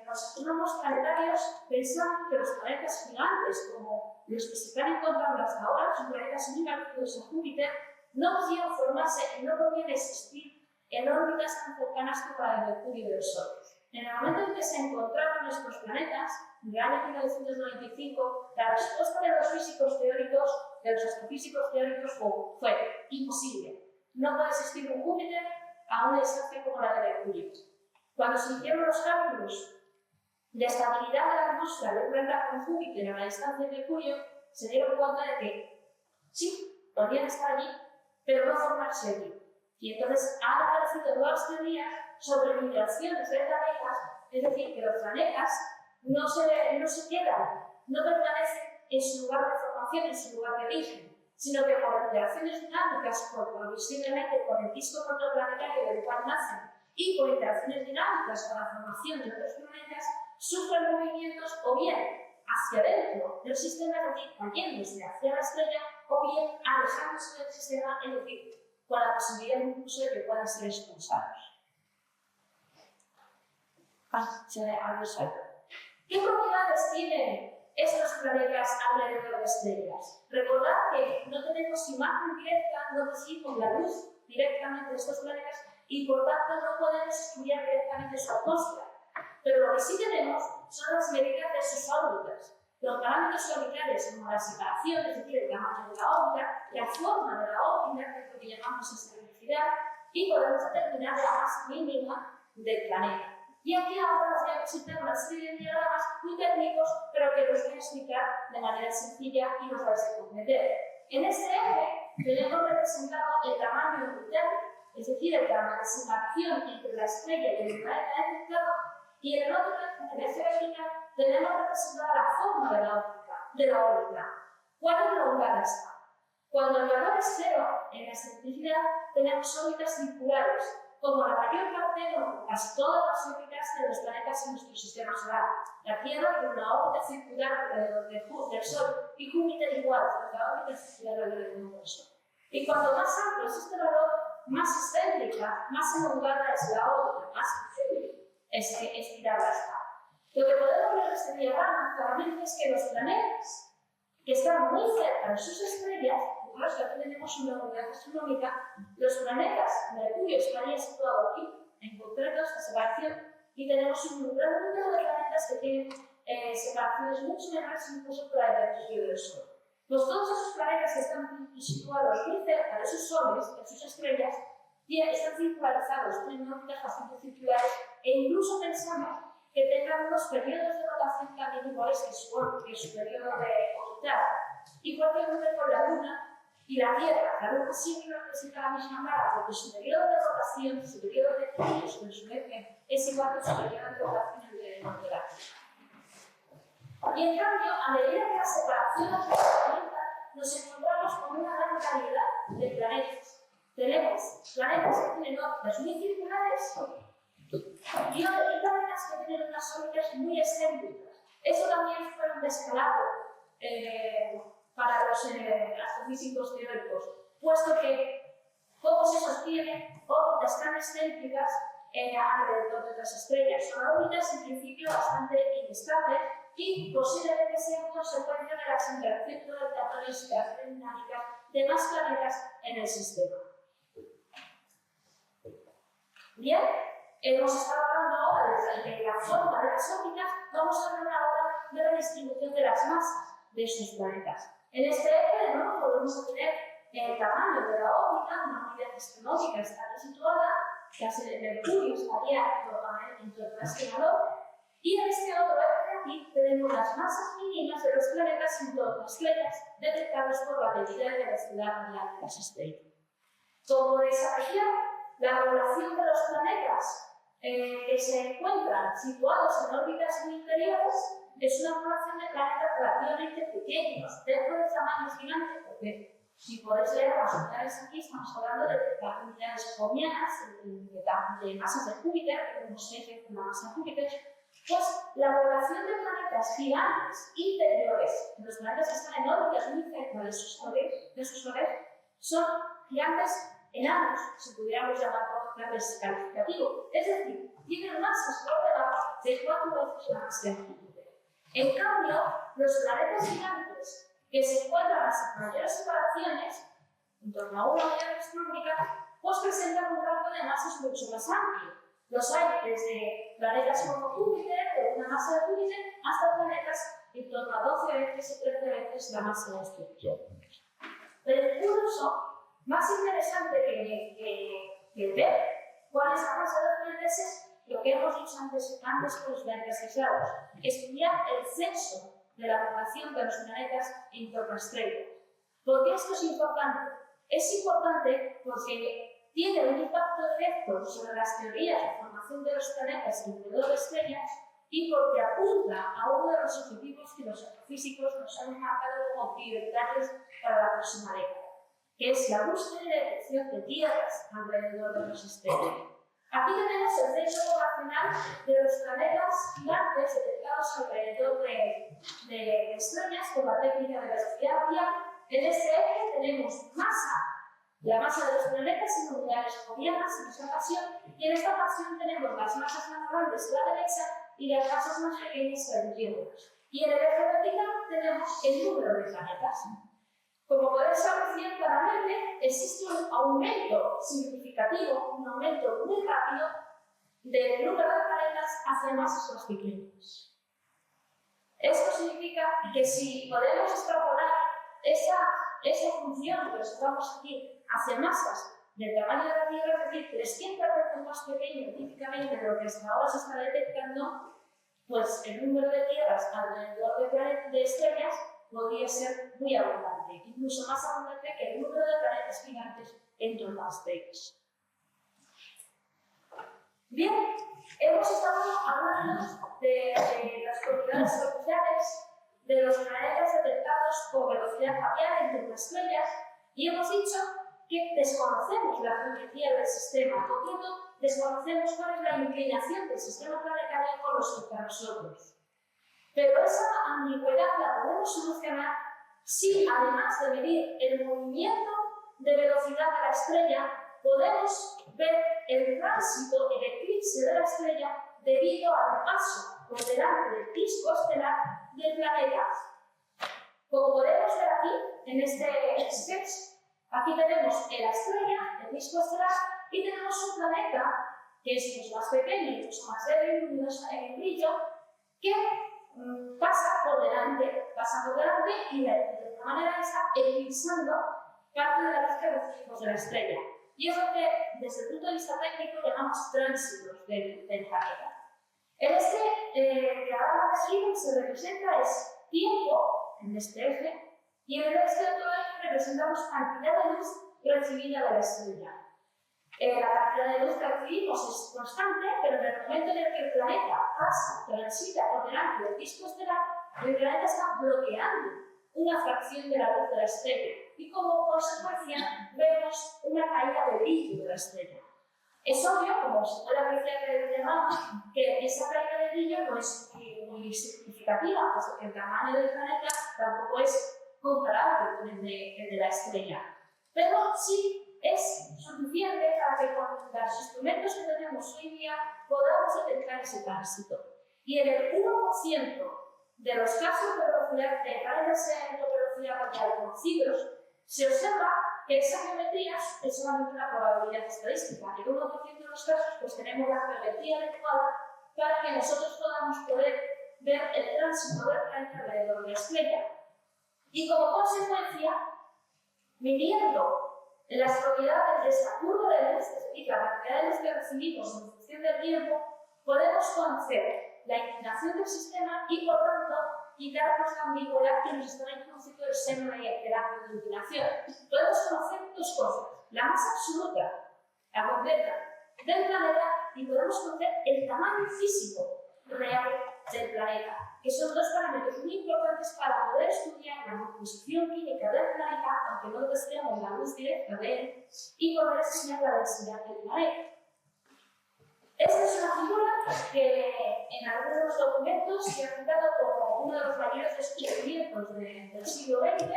los astrónomos planetarios pensaban que los planetas gigantes, como los que se están encontrando hasta ahora, son planetas muy parecidos a Júpiter, no podían formarse y no podían existir en órbitas tan cercanas como la de Mercurio y del Sol. En el momento en que se encontraron estos planetas, en el año 1995, la respuesta de los físicos teóricos, de los astrofísicos teóricos, fue imposible. No puede existir un Júpiter a una distancia como la de Mercurio. Cuando se hicieron los cálculos de estabilidad de la atmósfera de un planeta como Júpiter a la distancia de Mercurio, se dieron cuenta de que sí, podrían estar allí, pero no formarse allí. Y entonces han aparecido nuevas teorías sobre migraciones de planetas, es decir, que los planetas no se quedan, no permanecen en su lugar de formación, en su lugar de origen, sino que por interacciones dinámicas, posiblemente con el disco protoplanetario del cual nacen, y por interacciones dinámicas con la formación de otros planetas, sufren movimientos o bien hacia dentro del sistema, es decir, cayéndose hacia la estrella, o bien alejándose del sistema, es decir, con la posibilidad incluso de que puedan ser expulsados. ¿Qué propiedades tienen estos planetas alrededor de estrellas? Recordad que no tenemos imagen directa, no recibimos la luz directamente de estos planetas y por tanto no podemos estudiar directamente su atmósfera. Pero lo que sí tenemos son las medidas de sus órbitas. Los parámetros orbitales, como la separación, es decir, el tamaño de la órbita, la forma de la órbita, que es lo que llamamos excentricidad, y podemos determinar la masa mínima del planeta. Y aquí ahora os voy a presentar una serie de diagramas muy técnicos, pero que los voy a explicar de manera sencilla y los vais a comprender. En este eje tenemos representado el tamaño orbital, es decir, la separación entre la estrella y el planeta detectado, y en el otro eje vertical tenemos representada la forma de la órbita. ¿Cuál es la ondada esta? Cuando el valor es cero en la excentricidad, tenemos órbitas circulares, como la mayor parte, o casi todas las órbitas de los planetas en nuestro sistema solar. La Tierra tiene una órbita circular alrededor del Sol y Júpiter igual, tiene una órbita circular alrededor del Sol. Y cuanto más amplio es este valor, más excéntrica, más elongada es la órbita, más estirada está. Lo que podemos ver en este diagrama claramente es que los planetas que están muy cerca de sus estrellas, por eso aquí tenemos una unidad astronómica, los planetas, Mercurio estaría situado aquí, en concreto esta separación, y tenemos un gran número de planetas que tienen separaciones mucho menores incluso por la de Mercurio del Sol. Pues todos esos planetas que están situados muy cerca de sus soles, de sus estrellas, están circularizados, tienen órbitas bastante circulares, e incluso pensamos que tengan unos periodos de rotación también iguales que su periodo de orbital. Igual que ocurre con la Luna y la Tierra. La Luna siempre representa la misma cara, porque su periodo de rotación, su periodo de ciclo sobre su eje, es igual que su periodo de rotación alrededor de la Tierra. Y en cambio, a medida que la separación aumenta, nos encontramos con una gran variedad de planetas. Tenemos planetas que tienen órbitas muy circulares y planetas que tienen unas órbitas muy excéntricas. Eso también fue un descalabro para los astrofísicos teóricos, puesto que cómo se sostienen órbitas tan excéntricas alrededor de otras estrellas. Son órbitas en principio bastante inestables y posiblemente sean consecuencia de las interacciones gravitatorias y las dinámicas de más planetas en el sistema. Bien, hemos estado hablando ahora de la forma de las órbitas, vamos a hablar ahora de la distribución de las masas de estos planetas. En este eje, de nuevo, podemos tener el tamaño de la órbita, una unidad astronómica está situada, la de Mercurio estaría en torno a este valor, y en este otro eje aquí tenemos las masas mínimas de los planetas en torno a estrellas detectadas por la medida de velocidad radial de las estrellas. Como desaparecía la población de los planetas que se encuentran situados en órbitas muy interiores, es una población de planetas relativamente pequeños, dentro de tamaños gigantes, porque si podéis leer las unidades aquí, estamos hablando de las unidades jovianas, de masas de Júpiter, que tenemos 6 veces la masa de Júpiter, pues la población de planetas gigantes interiores, los planetas que están en órbitas muy cerca de sus soles, son gigantes enanos, si pudiéramos llamar por claves calificativo. Es decir, tienen masas por debajo de 4 veces la masa de Júpiter. En cambio, los planetas gigantes que se encuentran a mayores separaciones, en torno a una unidad astronómica, pues presentan un rango de masas mucho más amplio. Los hay desde planetas como Júpiter, de una masa de Júpiter, hasta planetas en torno a 12 veces y 13 veces la masa de Júpiter. Pero incluso, más interesante que ver cuál es la masa de los planetas es lo que hemos dicho antes con los planetas aislados, estudiar el censo de la población de los planetas en torno a estrellas. ¿Por qué esto es importante? Es importante porque tiene un impacto directo sobre las teorías de formación de los planetas alrededor de estrellas y porque apunta a uno de los objetivos que los astrofísicos nos han marcado como prioritarios para la próxima década, que es la búsqueda y detección de tierras alrededor de las estrellas. Aquí tenemos el censo poblacional de los planetas gigantes detectados alrededor de estrellas con la técnica de velocidad radial. En este eje tenemos la masa de los planetas en unidades jovianas en esta ocasión, y en esta ocasión tenemos las masas más grandes a la derecha y las masas más pequeñas a la izquierda. Y en el eje vertical tenemos el número de planetas. Como podéis apreciar claramente, existe un aumento significativo, un aumento muy rápido del número de planetas hacia masas más pequeñas. Esto significa que si podemos extrapolar esa función que observamos aquí hacia masas del tamaño de la Tierra, es decir, 300 veces más pequeño típicamente de lo que hasta ahora se está detectando, pues el número de tierras alrededor de estrellas podría ser muy abundante, incluso más abundante que el número de planetas gigantes en torno a estrellas. Bien, hemos estado hablando de las propiedades especiales de los planetas detectados por velocidad radial en torno a estrellas y hemos dicho que desconocemos la geometría del sistema, por tanto, desconocemos cuál es la inclinación del sistema planetario con respecto a nosotros. Pero esa ambigüedad la podemos solucionar si, además de medir el movimiento de velocidad de la estrella, podemos ver el tránsito, el eclipse de la estrella debido al paso por delante del disco estelar del planeta. Como podemos ver aquí, en este sketch, aquí tenemos la estrella, el disco estelar, y tenemos un planeta que es mucho más pequeño y mucho más débil, luminoso en el brillo, que pasa por delante y de alguna manera está eclipsando parte de la luz que recibimos de la estrella. Y es lo que, desde el punto de vista técnico, llamamos tránsitos del planeta. En este diagrama de aquí se representa es tiempo en este eje, y en este otro eje representamos cantidad de luz recibida de la estrella. La cantidad de luz que recibimos es constante, pero en el momento en el que el planeta transita por delante del disco estelar, el planeta está bloqueando una fracción de la luz de la estrella y como consecuencia vemos una caída de brillo de la estrella. Es obvio, como se puede apreciar en el diagrama, que esa caída de brillo no es muy significativa, puesto que el tamaño del planeta tampoco es comparable con el de la estrella. Pero sí es suficiente para que con los instrumentos que tenemos hoy día podamos detectar ese tránsito. Y en el 1% de los casos de velocidad de planetas en velocidad radial conocidos, se observa que esa geometría es solamente una probabilidad estadística. En el 1% de los casos pues tenemos la geometría adecuada para que nosotros podamos poder ver el tránsito del planeta alrededor de la estrella. Y como consecuencia, midiendo las propiedades de esta curva de luz, es decir, la cantidad de luz que recibimos en función del tiempo, podemos conocer la inclinación del sistema y, por tanto, quitarnos la ambigüedad que nos está introduciendo el seno del ángulo de inclinación. Podemos conocer dos cosas: la masa absoluta, la completa, del planeta, y podemos conocer el tamaño físico real del planeta, que son dos parámetros muy importantes para poder estudiar la composición química del planeta, aunque no recibamos la luz directa de él, y poder estudiar la densidad del planeta. Esta es una figura que en algunos documentos se ha citado como uno de los mayores descubrimientos del siglo XX,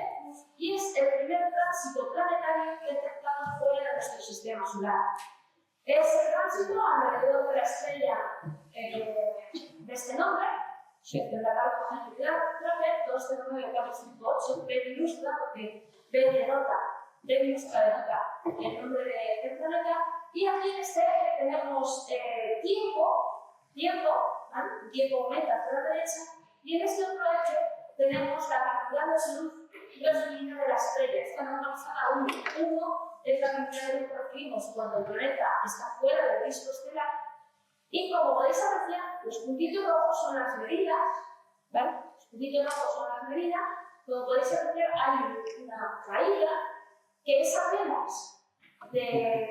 y es el primer tránsito planetario detectado fuera de nuestro sistema solar. Es el tránsito alrededor de la estrella de este nombre, de la Galaxia Tracker 209458, B minúscula, porque B minúscula denota el nombre del planeta. Y aquí en este eje tenemos tiempo aumenta hacia la derecha, y en este otro eje tenemos la cantidad de luz recibida de la estrella. Está normalizada a 1. 1 es la cantidad de luz que recibimos cuando el planeta está fuera del disco estelar. Y como podéis apreciar, los puntitos rojos son las medidas, ¿vale? Los puntitos rojos son las medidas. Como podéis apreciar, hay una caída que es apenas del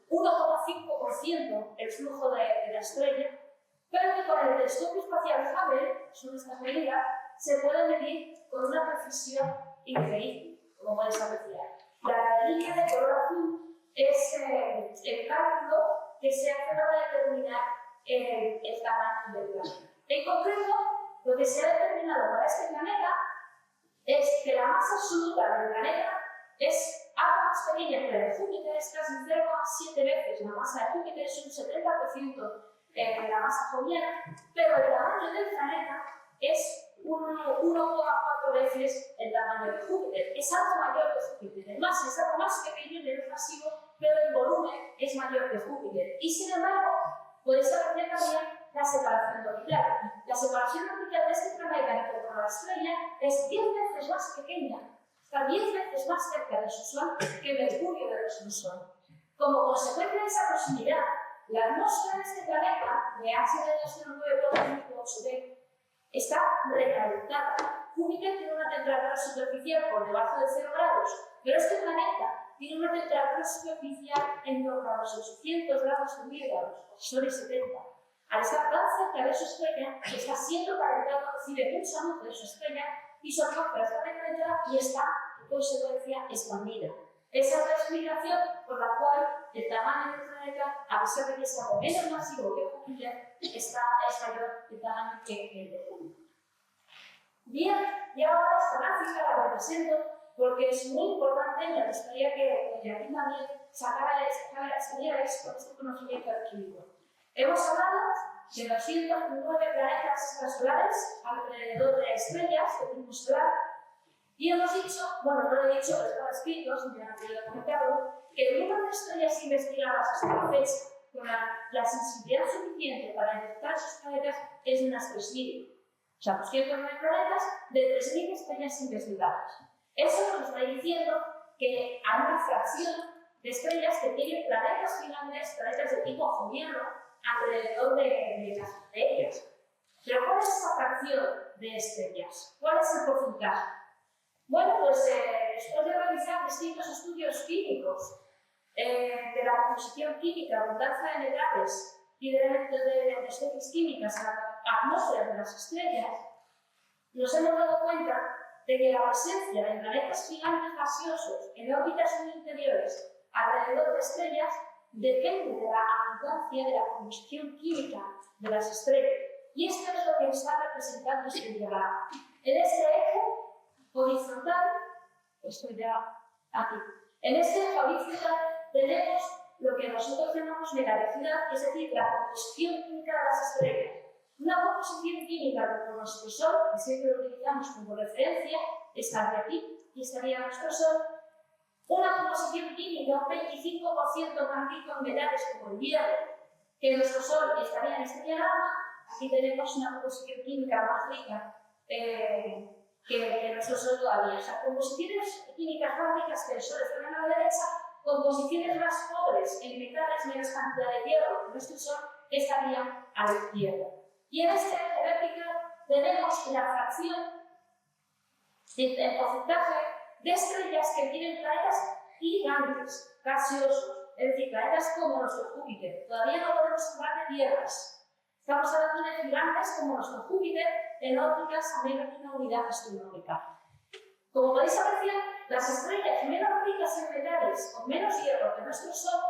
1,5% el flujo de la estrella, pero que con el telescopio espacial Hubble, son estas medidas, se puede medir con una precisión increíble, como podéis apreciar. La línea de color azul es el cálculo que se hace para determinar el tamaño del planeta. En concreto, lo que se ha determinado para este planeta es que la masa absoluta del planeta es algo más pequeña que la de Júpiter, es casi 0,7 veces la masa de Júpiter, es un 70% de la masa joviana, pero el tamaño del planeta es 1,4 veces el tamaño de Júpiter. Es algo mayor que Júpiter. Además, es algo más pequeño y menos masivo, pero el volumen es mayor que Júpiter. Y sin embargo, podéis apreciar también la separación orbital. La separación orbital de este planeta en torno a la estrella es 10 veces más pequeña, está 10 veces más cerca de su Sol que Mercurio de nuestro Sol. Como consecuencia de esa proximidad, la atmósfera de este planeta, de H209.8b, está recalentada. Júpiter tiene una temperatura superficial por debajo de 0 grados, pero este planeta tiene una temperatura superficial en torno a los 800 grados centígrados, o Sol es 70. Al estar tan cerca de su estrella, está siendo calentado, recibe mucha luz de su estrella y su atmósfera está recalentada y está, en consecuencia, expandida. Esa es la explicación por la cual el tamaño del planeta, a pesar de que es algo menos masivo que Júpiter, es mayor el tamaño que el de Júpiter. Bien, y ahora esta gráfica la represento porque es muy importante y me gustaría que aquí también salierais con este conocimiento adquirido. Hemos hablado de 209 planetas extrasolares alrededor de estrellas de tipo solar, y hemos dicho, bueno, no lo he dicho, pero estaba escrito, simplemente lo he comentado, que el número de estrellas investigadas hasta la fecha con la sensibilidad suficiente para detectar sus planetas es de unas 3.000. O sea, 209 planetas de 3.000 estrellas investigadas. Eso nos está diciendo que hay una fracción de estrellas que tienen planetas gigantes, planetas de tipo joviano, alrededor de las estrellas. Pero ¿cuál es esa fracción de estrellas? ¿Cuál es el porcentaje? Bueno, pues después de realizar distintos estudios químicos de la composición química, abundancia de metales y de elementos de especies químicas en la atmósfera de las estrellas, nos hemos dado cuenta de que la presencia de planetas gigantes gaseosos en órbitas muy interiores alrededor de estrellas depende de la abundancia de la composición química de las estrellas. Y esto es lo que está representando este diagrama. En este eje horizontal, estoy ya aquí, en este eje horizontal tenemos lo que nosotros llamamos metalicidad, es decir, la composición química de las estrellas. Una composición química como nuestro Sol, que siempre lo utilizamos como referencia, estaría aquí y estaría nuestro Sol. Una composición química un 25% más rico en metales como el hierro, que nuestro Sol estaría en este diagrama. Aquí tenemos una composición química más rica que nuestro Sol todavía. O sea, composiciones químicas básicas que el Sol está a la derecha, composiciones más pobres en metales, menos cantidad de hierro que nuestro Sol, estarían a la izquierda. Y en este eje vertical tenemos la fracción, el porcentaje de estrellas que tienen planetas gigantes, gaseosos, es decir, planetas como nuestro Júpiter. Todavía no podemos hablar de tierras. Estamos hablando de gigantes como nuestro Júpiter en órbitas a menos de una unidad astronómica. Como podéis apreciar, las estrellas menos ricas en metales, con menos hierro que nuestro Sol,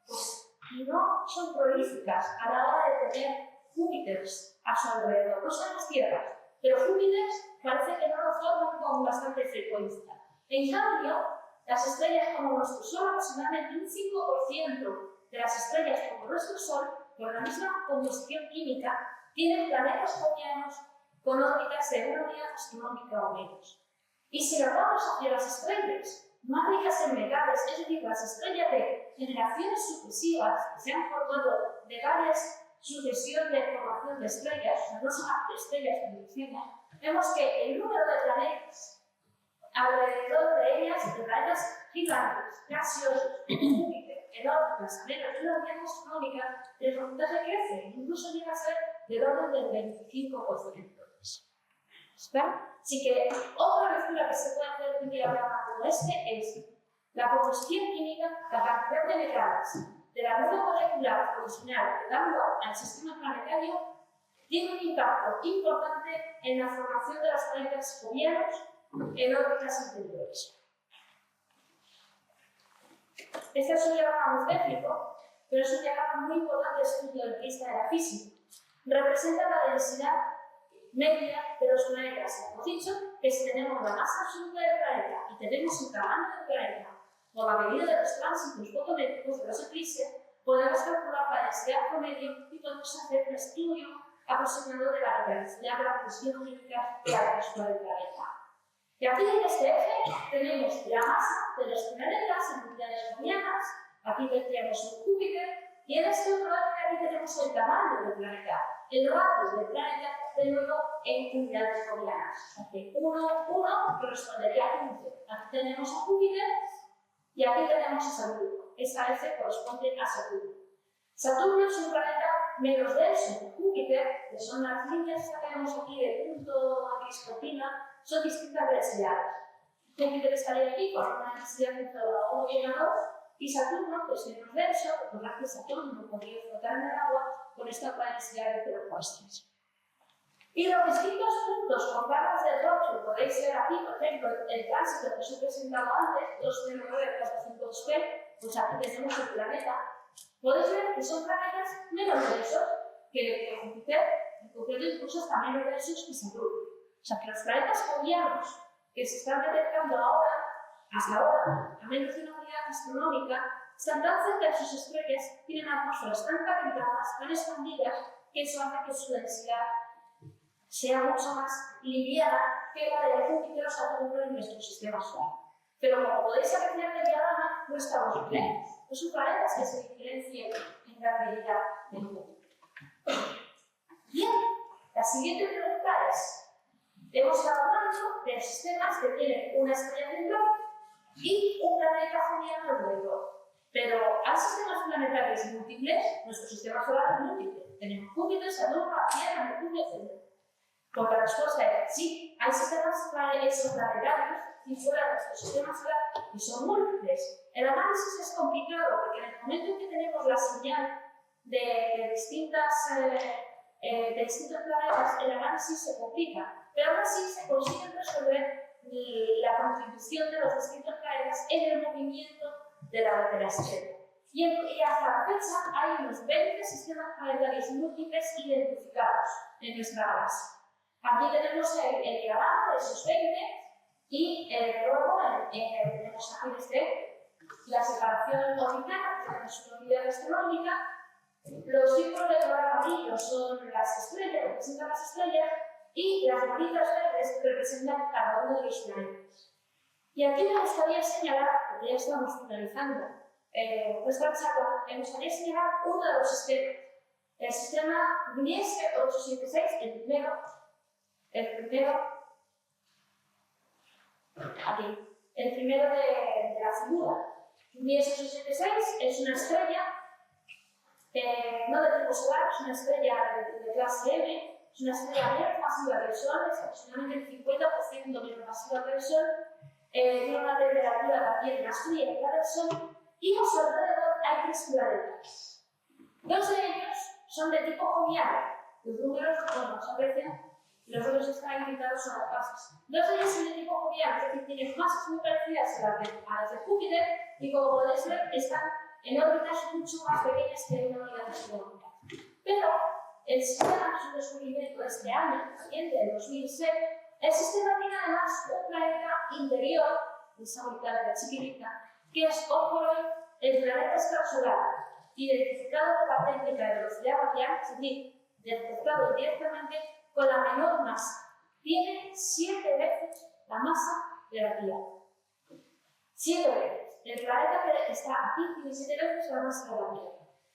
pues no son prolíficas a la hora de tener Júpiters a su alrededor. No son las tierras, pero Júpiters parece que no lo forman con bastante frecuencia. En cambio, las estrellas como nuestro Sol, aproximadamente un 5% de las estrellas como nuestro Sol, con la misma composición química, tienen planetas jovianos con órbitas de una unidad astronómica o menos. Y si nos vamos hacia las estrellas más ricas en metales, es decir, las estrellas de generaciones sucesivas que se han formado de varias sucesión de formación de estrellas, o sea, no son estrellas que mencionan, vemos que el número de planetas alrededor de ellas, de planetas gigantes, gaseosos, Júpiter, en órbitas a menos de una unidad astronómica, el porcentaje crece, incluso llega a ser del orden del 25%. Así que otra lectura que se puede hacer de un diagrama como este es la composición química, la cantidad de metales de la nube molecular provisional que da lugar al sistema planetario tiene un impacto importante en la formación de los planetas jovianos en órbitas interiores. Este es un diagrama muy técnico, pero es un diagrama muy importante desde el punto de vista de la física. Representa la densidad media de los planetas. Hemos dicho que si tenemos la masa absoluta del planeta y tenemos el tamaño del planeta por la medida de los tránsitos fotométricos de los eclipses, podemos calcular la densidad promedio y podemos hacer un estudio aproximado de la densidad de la fusión química de la textura del planeta. Y aquí en este eje tenemos la masa de los planetas en unidades jovianas, aquí tendríamos un Júpiter, y en este otro eje aquí tenemos el tamaño del planeta, el radio del planeta, de nuevo en unidades jovianas. Aquí 1 correspondería a 15. Aquí tenemos a Júpiter y aquí tenemos a Saturno. Esta F corresponde a Saturno. Saturno es un planeta menos denso que Júpiter, que son las líneas que tenemos aquí de punto a cristalina, son distintas densidades. Júpiter estaría aquí con una densidad de 1,2 y Saturno es menos denso, por lo que Saturno podría flotar en el agua con esta otra densidad de 0,3. Y los distintos puntos con barras de rojo que podéis ver aquí, por ejemplo, el tránsito que os he presentado antes, 209-402P, pues aquí tenemos el planeta. Podéis ver que son planetas menos densos que Júpiter, en concreto incluso hasta menos densos que Saturno. O sea que los planetas jovianos que se están detectando ahora, hasta ahora, a menos de una unidad astronómica, están tan cerca de sus estrellas, tienen atmósferas tan calentadas, tan expandidas, que eso hace que su densidad sea mucho más liviana que la de Júpiter o Saturno en nuestro sistema solar. Pero como podéis apreciar del diagrama, no estamos bien. No son planetas que se diferencien en gran medida del Júpiter. Bien, la siguiente pregunta es: hemos estado hablando de sistemas que tienen una estrella central y un planeta joviano alrededor. Pero ¿hay sistemas planetarios múltiples? Nuestro sistema solar es múltiple. Tenemos Júpiter, Saturno, la Tierra, Mercurio, etc. Pues la respuesta es sí, hay sistemas planetarios y fuera de nuestro sistema solar que son múltiples. El análisis es complicado porque en el momento en que tenemos la señal de distintos planetas, el análisis se complica, pero aún así se consigue resolver la contribución de los distintos planetas en el movimiento de la estrella. Y hasta la fecha hay unos 20 sistemas planetarios múltiples identificados en nuestra galaxia. Aquí tenemos el diagrama de esos 20 y luego tenemos aquí la separación orbital, que tenemos una unidad astronómica. Los símbolos de color amarillo son las estrellas, representan las estrellas, y las bolitas verdes representan cada uno de los planetas. Y aquí me gustaría señalar, porque ya estamos finalizando nuestra charla, me gustaría señalar uno de los sistemas. El sistema Gliese 876, el primero Aquí. El primero de la figura. Un 1086 es una estrella, no de tipo solar, es una estrella de clase M, es una estrella menos masiva que el Sol, es aproximadamente el 50% menos masiva que el Sol, tiene una temperatura también más fría que la del Sol, y a su alrededor hay 3 planetas. 2 de ellos son de tipo jovial, los números no se aprecian, los números están indicados a las bases. 2 de ellos son de tipo jovial, es decir, tienen masas muy parecidas a las de Júpiter y, como podéis ver, están en órbitas mucho más pequeñas que una unidad astronómica. Pero el sistema, es un descubrimiento de este año, reciente, de 2006, el sistema tiene además un planeta interior, esa bonita chiquitita, que es hoy por hoy el planeta extrasolar, identificado por la técnica de velocidad radial, es decir, detectado directamente con la menor masa. Tiene 7 veces la masa de la Tierra. 7 veces. El planeta que está aquí tiene 7 veces la masa de la Tierra.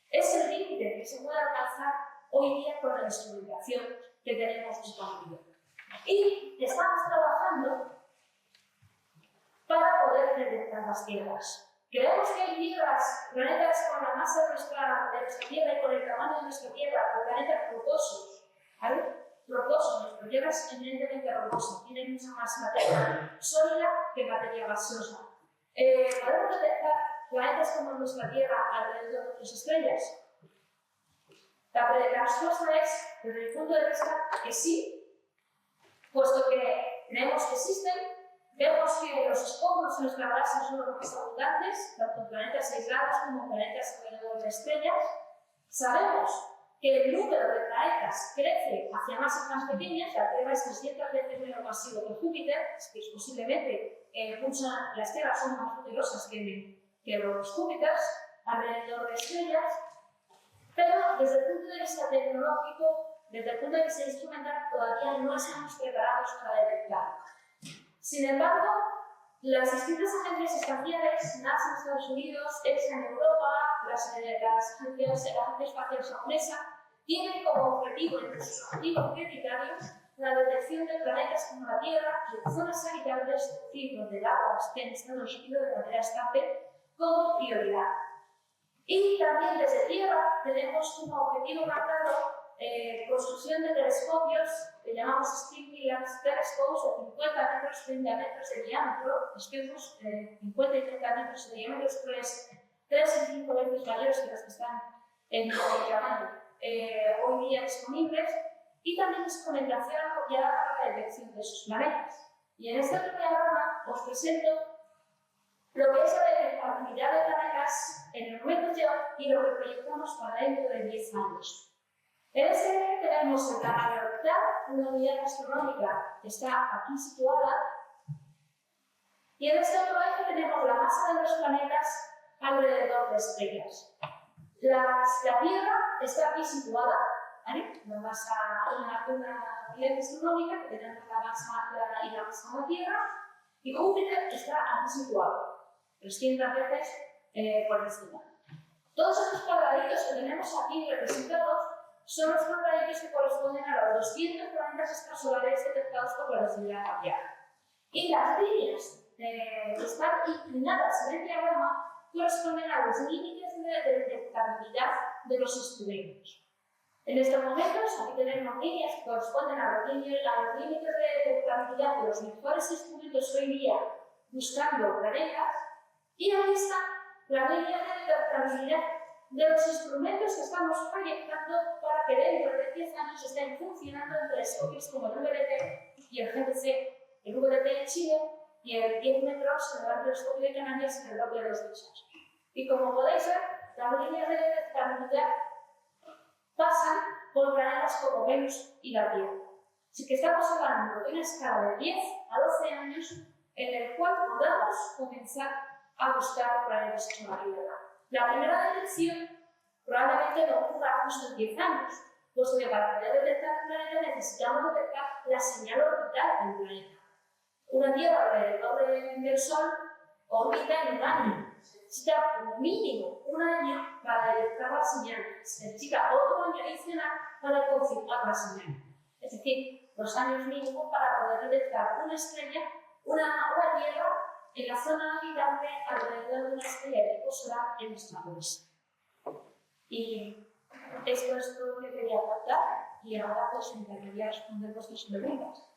Es el límite que se puede alcanzar hoy día con la instrumentación que tenemos disponible. Y estamos trabajando para poder detectar las tierras. Creemos que hay tierras, planetas con la masa de nuestra Tierra y con el tamaño de nuestra Tierra, planetas rocosos, ¿vale? Rocosos, nuestra Tierra es eminentemente rocosa, tiene mucha más materia sólida que materia gaseosa. ¿Podemos detectar planetas como nuestra Tierra alrededor de otras estrellas? La respuesta es, desde mi punto de vista, que sí, puesto que creemos que existen. Vemos que los escombros en nuestra galaxia son los más abundantes, tanto planetas aislados como planetas alrededor de estrellas. Sabemos que el número de planetas crece hacia masas más pequeñas, la Tierra es 300 veces menos masivo que Júpiter, es que posiblemente las Tierras son más poderosas que los Júpiters alrededor de estrellas, pero desde el punto de vista tecnológico, desde el punto de vista instrumental, todavía no estamos preparados para detectarlo. Sin embargo, las distintas agencias espaciales, NASA en Estados Unidos, ESA en Europa, la Agencia Espacial Japonesa, tienen como objetivo, entre sus objetivos prioritarios, la detección de planetas como la Tierra y en zonas habitables, es decir, donde el agua esté en estado líquido de manera estable, como prioridad. Y también desde Tierra tenemos como objetivo marcado construcción de telescopios que llamamos Spin-Gilliams Telescopes de 50 metros, 30 metros de diámetro, espejos de 50 y 30 metros de diámetro, 3 y 5 veces mayores que los que están en el tamaño hoy día disponibles, y también instrumentación apropiada para la detección de esos planetas. Y en este otro diagrama os presento lo que es la detectabilidad de planetas en el momento de hoy y lo que proyectamos para dentro de 10 años. En este eje tenemos en la mayoría una unidad astronómica que está aquí situada, y en este otro eje tenemos la masa de los planetas alrededor de estrellas. La Tierra está aquí situada, ¿vale? Una unidad astronómica que tenemos la masa y la masa de la Tierra, y Júpiter está aquí situado, 300 veces por encima. Todos esos cuadraditos que tenemos aquí representados son los cuadraditos que corresponden a los 200 planetas extrasolares detectados por velocidad radial. Y las líneas que están inclinadas en el diagrama corresponden a los límites de detectabilidad de los instrumentos. En estos momentos, aquí tenemos líneas que corresponden a los límites de detectabilidad de los mejores instrumentos hoy día buscando planetas, y aquí está la línea de detectabilidad de los instrumentos que estamos proyectando para que dentro de 10 años estén funcionando en telescopios como el VLT y el GPC, el VLT en Chile y el 10 metros en el Gran Telescopio de Canarias en el bloque de los Dichos. Y como podéis ver, las líneas de detectabilidad pasan por planetas como Venus y la Tierra. Así que estamos hablando de una escala de 10 a 12 años en el cual podamos comenzar a buscar planetas como la Tierra. La primera detección probablemente no ocurra justo en 10 años, puesto que para poder detectar un planeta necesitamos detectar la señal orbital del planeta. Una Tierra alrededor del Sol orbita en un año. Se necesita como mínimo un año para detectar la señal. Se necesita otro año adicional para confirmar la señal. Es decir, 2 años mínimo para poder detectar una estrella una tierra en la zona habitable alrededor de una estrella de tipo solar en nuestra bolsa. Y esto es todo lo que quería contar y ahora pues me encantaría responder vuestras preguntas.